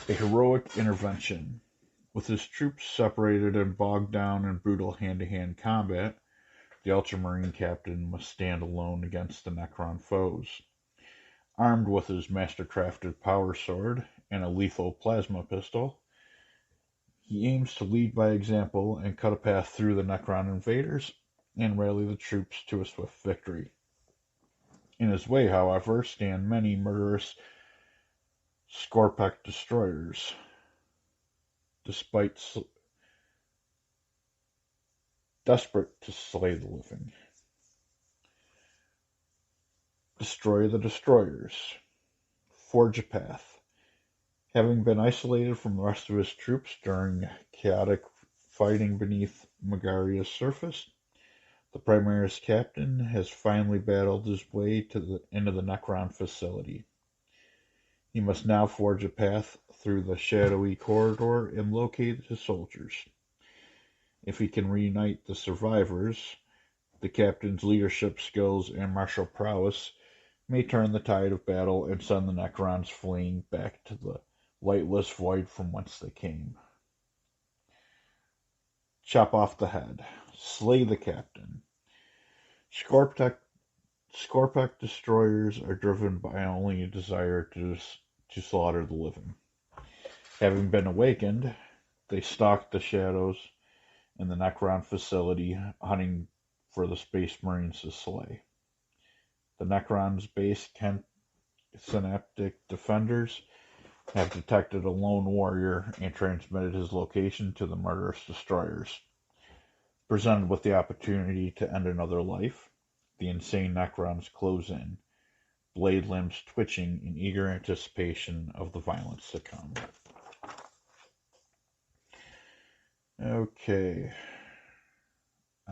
A heroic intervention. With his troops separated and bogged down in brutal hand-to-hand combat, the Ultramarine Captain must stand alone against the Necron foes. Armed with his master-crafted power sword and a lethal plasma pistol, he aims to lead by example and cut a path through the Necron invaders and rally the troops to a swift victory. In his way, however, stand many murderous Skorpek destroyers, desperate to slay the living. Destroy the destroyers. Forge a path. Having been isolated from the rest of his troops during chaotic fighting beneath Magaria's surface, the Primaris Captain has finally battled his way into the Necron facility. He must now forge a path through the shadowy corridor and locate his soldiers. If he can reunite the survivors, the Captain's leadership skills and martial prowess may turn the tide of battle and send the Necrons fleeing back to the lightless void from whence they came. Chop off the head. Slay the Captain. Skorpek destroyers are driven by only a desire to slaughter the living. Having been awakened, they stalk the shadows in the Necron facility, hunting for the Space Marines to slay. The Necron's base synaptic defenders have detected a lone warrior and transmitted his location to the murderous destroyers. Presented with the opportunity to end another life, the insane Necrons close in, blade limbs twitching in eager anticipation of the violence to come. Okay,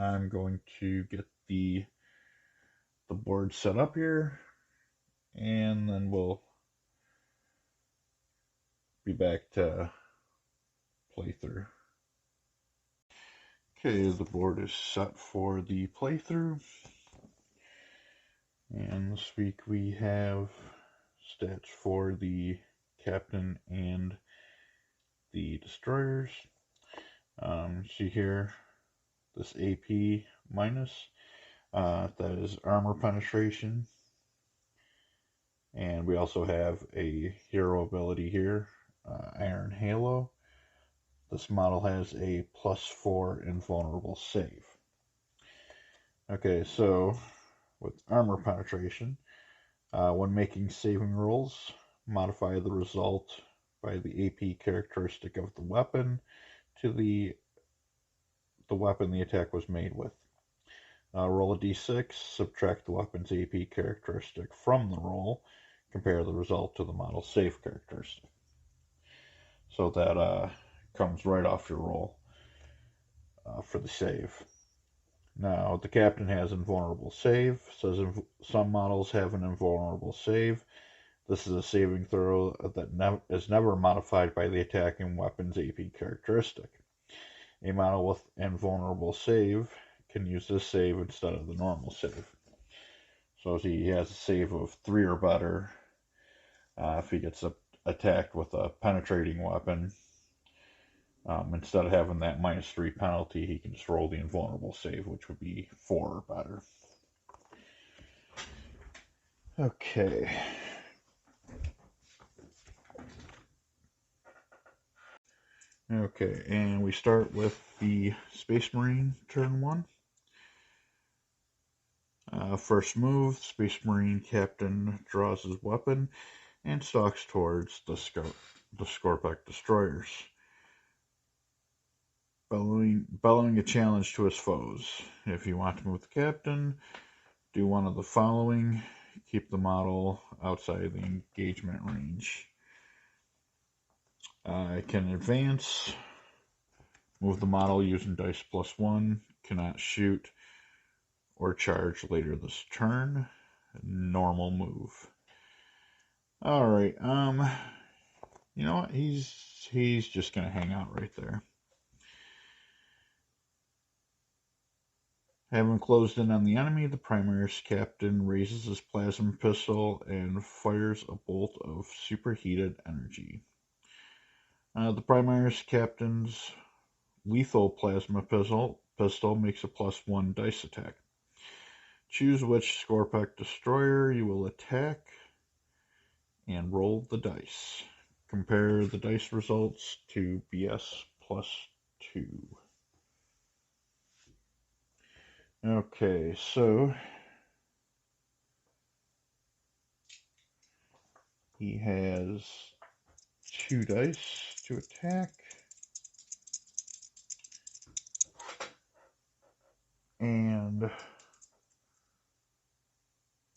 I'm going to get the board set up here, and then we'll be back to playthrough. Okay, the board is set for the playthrough, and this week we have stats for the Captain and the destroyers. See here, this AP minus, that is armor penetration, and we also have a hero ability here, Iron Halo. This model has a +4 invulnerable save. Okay, so with armor penetration, when making saving rolls, modify the result by the AP characteristic of the weapon to the weapon the attack was made with. Roll a d6, subtract the weapon's AP characteristic from the roll, compare the result to the model's save characteristic. So that comes right off your roll for the save. Now, the Captain has invulnerable save. Says some models have an invulnerable save. This is a saving throw that is never modified by the attacking weapon's AP characteristic. A model with invulnerable save can use this save instead of the normal save. So if he has a save of 3 or better, if he gets attacked with a penetrating weapon, instead of having that -3 penalty, he can just roll the invulnerable save, which would be 4 or better. Okay. Okay, and we start with the Space Marine turn 1. First move, Space Marine Captain draws his weapon and stalks towards the Skorpek destroyers, bellowing a challenge to his foes. If you want to move the Captain, do one of the following. Keep the model outside the engagement range. I can advance, move the model using dice +1, cannot shoot or charge later this turn. Normal move. Alright, you know what, he's just gonna hang out right there. Having closed in on the enemy, the Primaris Captain raises his plasma pistol and fires a bolt of superheated energy. The Primaris Captain's lethal plasma pistol pistol makes a +1 dice attack. Choose which Scorpack Destroyer you will attack and roll the dice. Compare the dice results to BS +2. Okay, so he has 2 dice to attack. And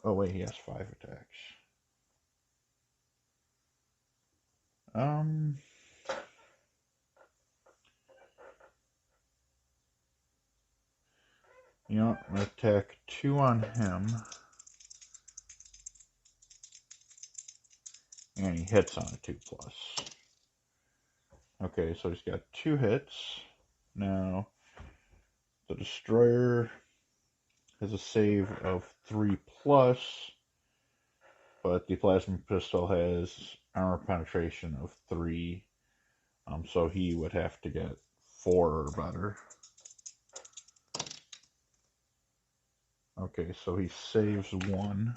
oh wait, he has 5 attacks. You know, I'm gonna attack 2 on him. And he hits on a 2+. Okay, so he's got 2 hits. Now, the Destroyer has a save of 3+, but the Plasma Pistol has armor penetration of 3, so he would have to get 4 or better. Okay, so he saves 1.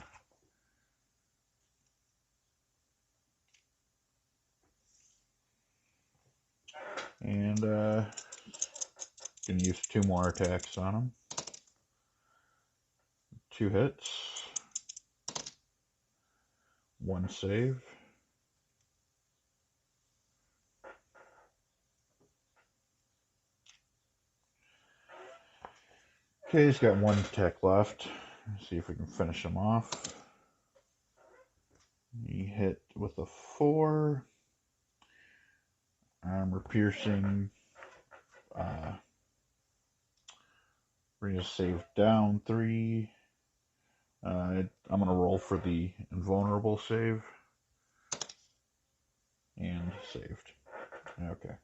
And gonna use 2 more attacks on him. 2 hits. 1 save. Okay, he's got 1 attack left. Let's see if we can finish him off. He hit with a 4. Armor piercing. We're going to save down 3. I'm going to roll for the invulnerable save. And saved. Okay.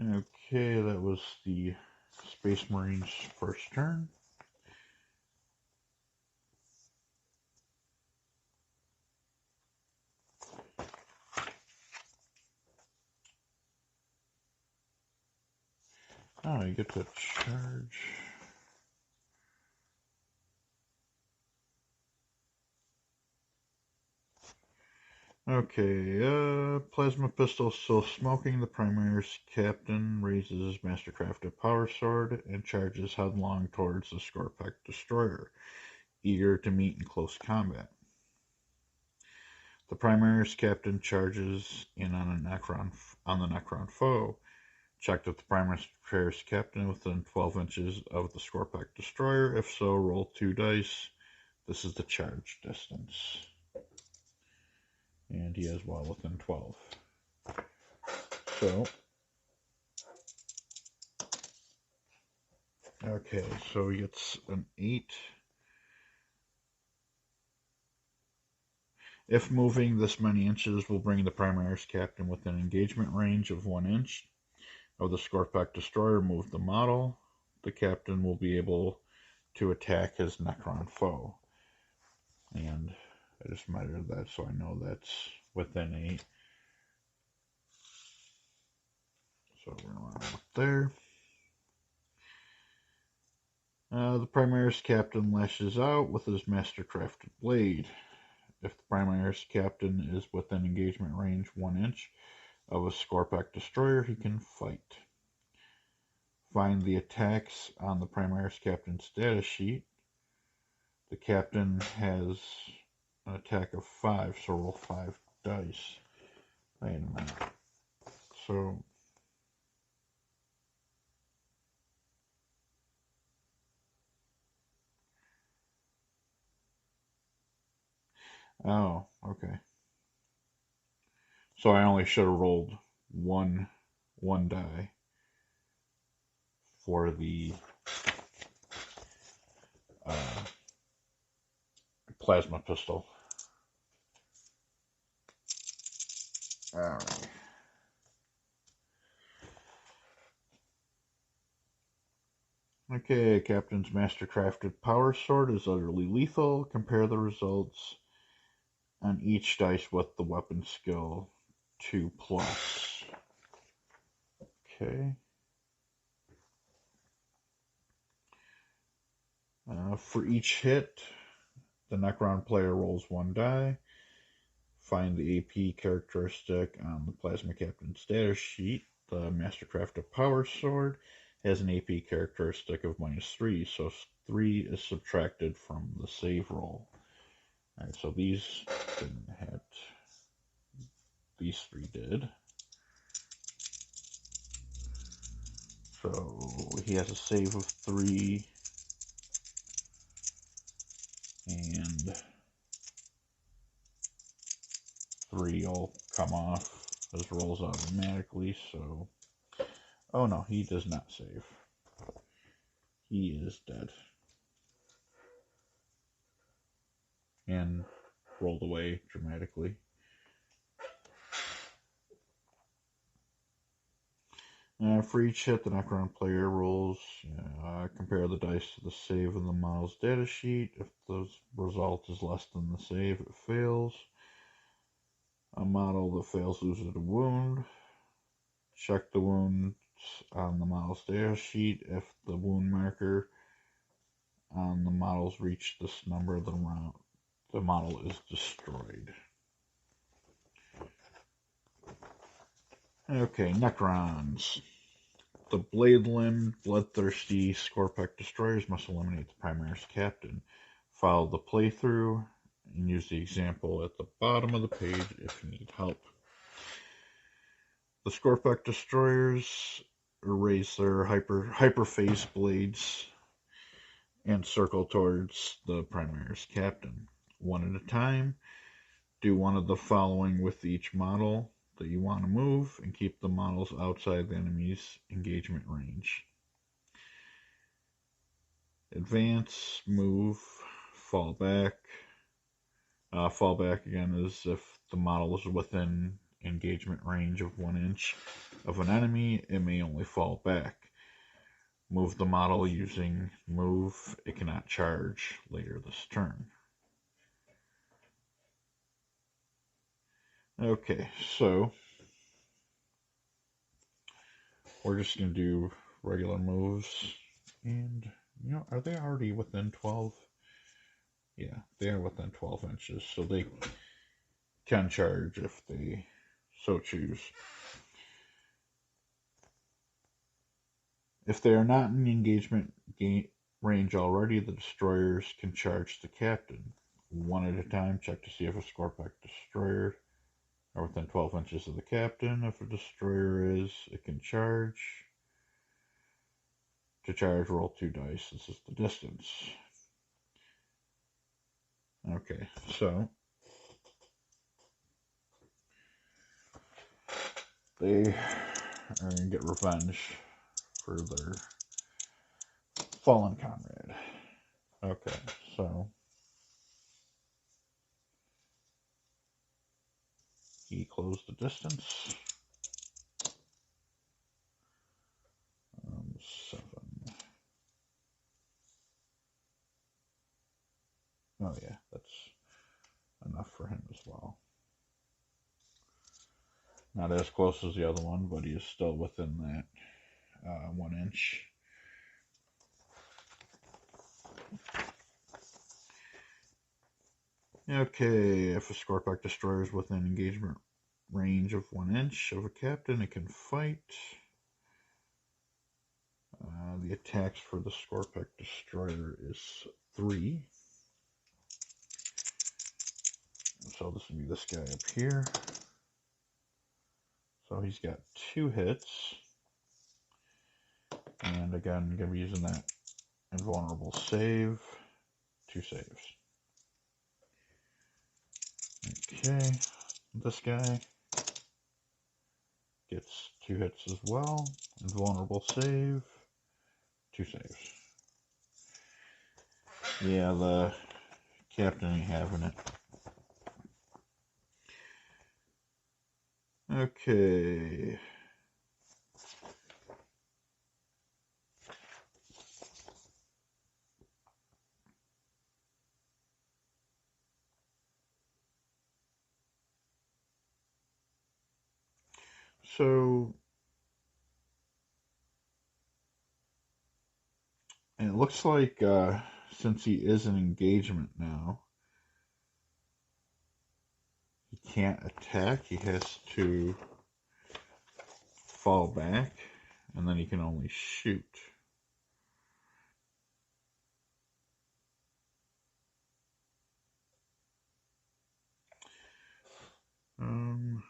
Okay, that was the Space Marine's first turn. Oh, you get to charge. Okay, Plasma Pistol still smoking. The Primaris Captain raises Mastercrafted Power Sword and charges headlong towards the Scorpack Destroyer, eager to meet in close combat. The Primaris Captain charges in on the Necron foe. Check if the Primaris Captain within 12 inches of the Scorpack Destroyer. If so, roll 2 dice. This is the charge distance. And he is well within 12. So, okay, so he gets an 8. If moving this many inches will bring the Primaris Captain within engagement range of 1 inch of the Scorpack Destroyer, move the model. The Captain will be able to attack his Necron foe. And I just measured that so I know that's within 8. So we're going to look there. The Primaris Captain lashes out with his Mastercrafted Blade. If the Primaris Captain is within engagement range 1 inch of a Scorpack Destroyer, he can fight. Find the attacks on the Primaris Captain's data sheet. The Captain has an attack of 5, so roll 5 dice. Wait a minute. So, oh, okay. So I only should have rolled one die for the plasma pistol. Alright. Okay, Captain's Mastercrafted Power Sword is utterly lethal. Compare the results on each dice with the weapon skill 2+. Okay. For each hit, the Necron player rolls 1 die. Find the AP characteristic on the Plasma Captain status sheet. The Mastercrafted Power Sword has an AP characteristic of -3, so 3 is subtracted from the save roll. Alright, so these didn't hit. These 3 did. So he has a save of 3. And 3 will come off as rolls automatically, so... Oh no, he does not save. He is dead. And rolled away dramatically. For each hit, the Necron player rolls. Compare the dice to the save in the model's data sheet. If the result is less than the save, it fails. A model that fails loses a wound. Check the wounds on the model's data sheet. If the wound marker on the models reach this number, the model is destroyed. Okay, Necrons. The blade-limbed, bloodthirsty Scorpec destroyers must eliminate the Primaris Captain. Follow the playthrough and use the example at the bottom of the page if you need help. The Scorpec destroyers raise their hyperphase blades and circle towards the Primaris Captain. One at a time, do one of the following with each model that you want to move and keep the models outside the enemy's engagement range. Advance, move, fall back. Fall back again is if the model is within engagement range of 1 inch of an enemy, it may only fall back. Move the model using move, it cannot charge later this turn. Okay, so we're just going to do regular moves. And, are they already within 12? Yeah, they are within 12 inches, so they can charge if they so choose. If they are not in engagement range already, the destroyers can charge the captain. One at a time, check to see if a Scorpec destroyer are within 12 inches of the captain. If a destroyer is, it can charge. To charge, roll 2 dice. This is the distance. Okay, so they are going to get revenge for their fallen comrade. Okay, so he closed the distance. 7. Oh yeah, that's enough for him as well. Not as close as the other one, but he is still within that 1 inch. Okay, if a Scorpec destroyer is within engagement range of 1 inch of a captain, it can fight. The attacks for the Scorpec destroyer is 3. So this would be this guy up here. So he's got 2 hits. And again, I'm going to be using that invulnerable save. 2 saves. Okay, this guy gets 2 hits as well. Invulnerable save. 2 saves. Yeah, the captain ain't having it. Okay. So it looks like since he is in engagement now, he can't attack. He has to fall back, and then he can only shoot. Um,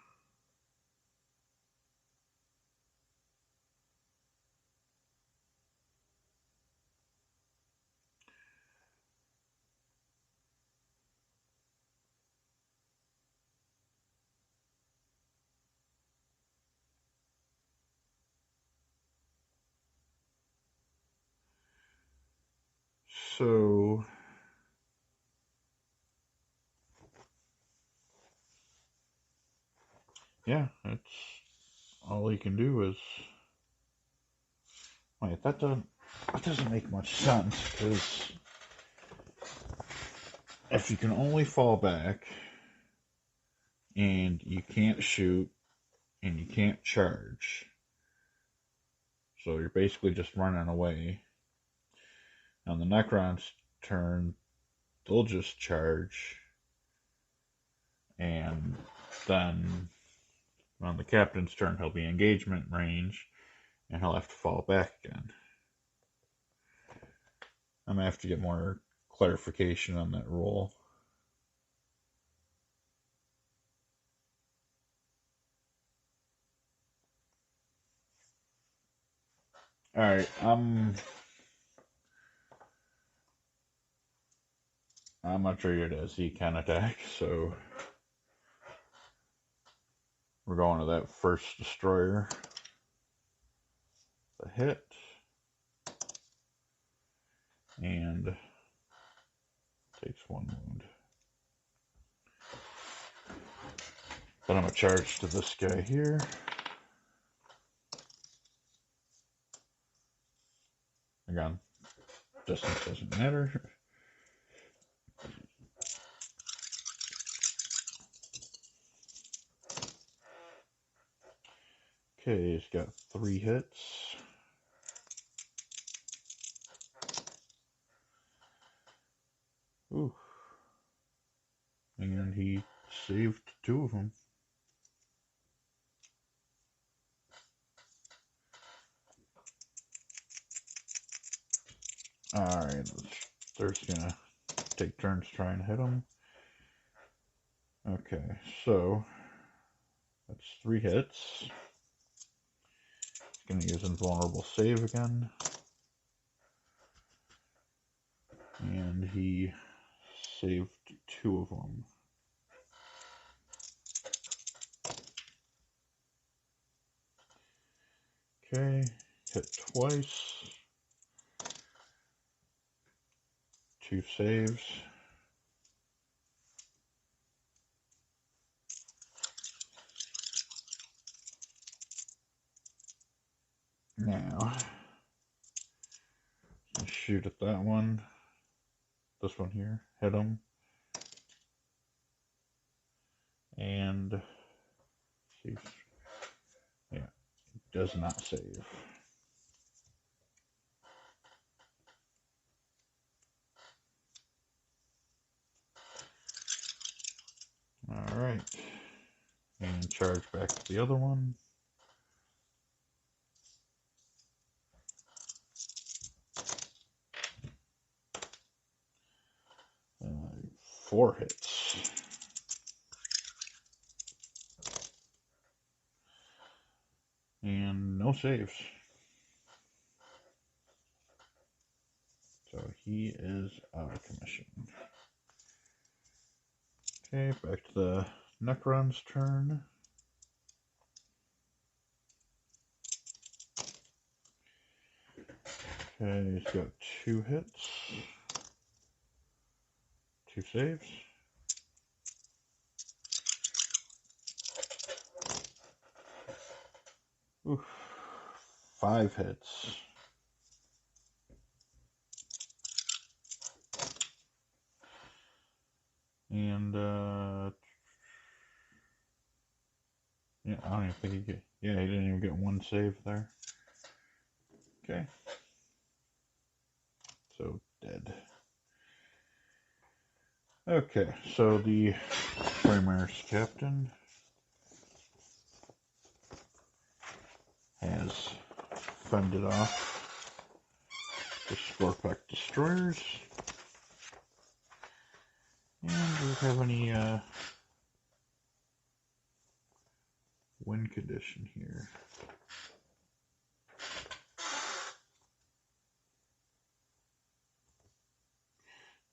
so yeah, that's all he can do is wait. That doesn't make much sense because if you can only fall back and you can't shoot and you can't charge, so you're basically just running away. On the Necrons' turn, they'll just charge, and then on the Captain's turn, he'll be engagement range, and he'll have to fall back again. I'm gonna have to get more clarification on that rule. All right, I'm gonna trigger it as he can attack, so we're going to that first destroyer. The hit. And takes 1 wound. Then I'm going to charge to this guy here. Again, distance doesn't matter. Okay, he's got 3 hits. Ooh. And he saved 2 of them. Alright, there's gonna take turns trying to hit him. Okay, so that's 3 hits. He's gonna use invulnerable save again. And he saved 2 of them. Okay, hit twice. 2 saves. Now, shoot at that one. This one here, hit him. And, see, yeah, does not save. Alright. And charge back to the other one. 4 hits. And no saves. So he is out of commission. Okay, back to the Necron's turn. Okay, he's got 2 hits. 2 saves. Oof. 5 hits. And Yeah, I don't even think he get. Yeah, he didn't even get one save there. Okay. So dead. Okay, so the Primaris Captain has fended off the Scorpack Destroyers. And do we have any win condition here?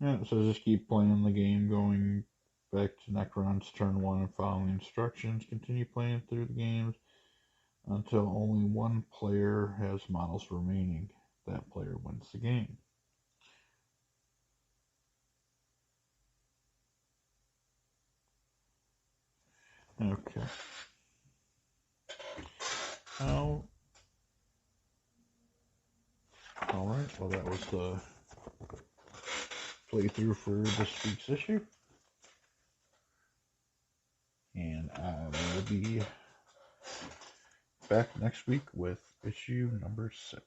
Yeah, so just keep playing the game, going back to Necrons turn 1 and following instructions. Continue playing through the games until only one player has models remaining. That player wins the game. Okay. Now, alright, well that was the playthrough for this week's issue. And I will be back next week with issue number 6.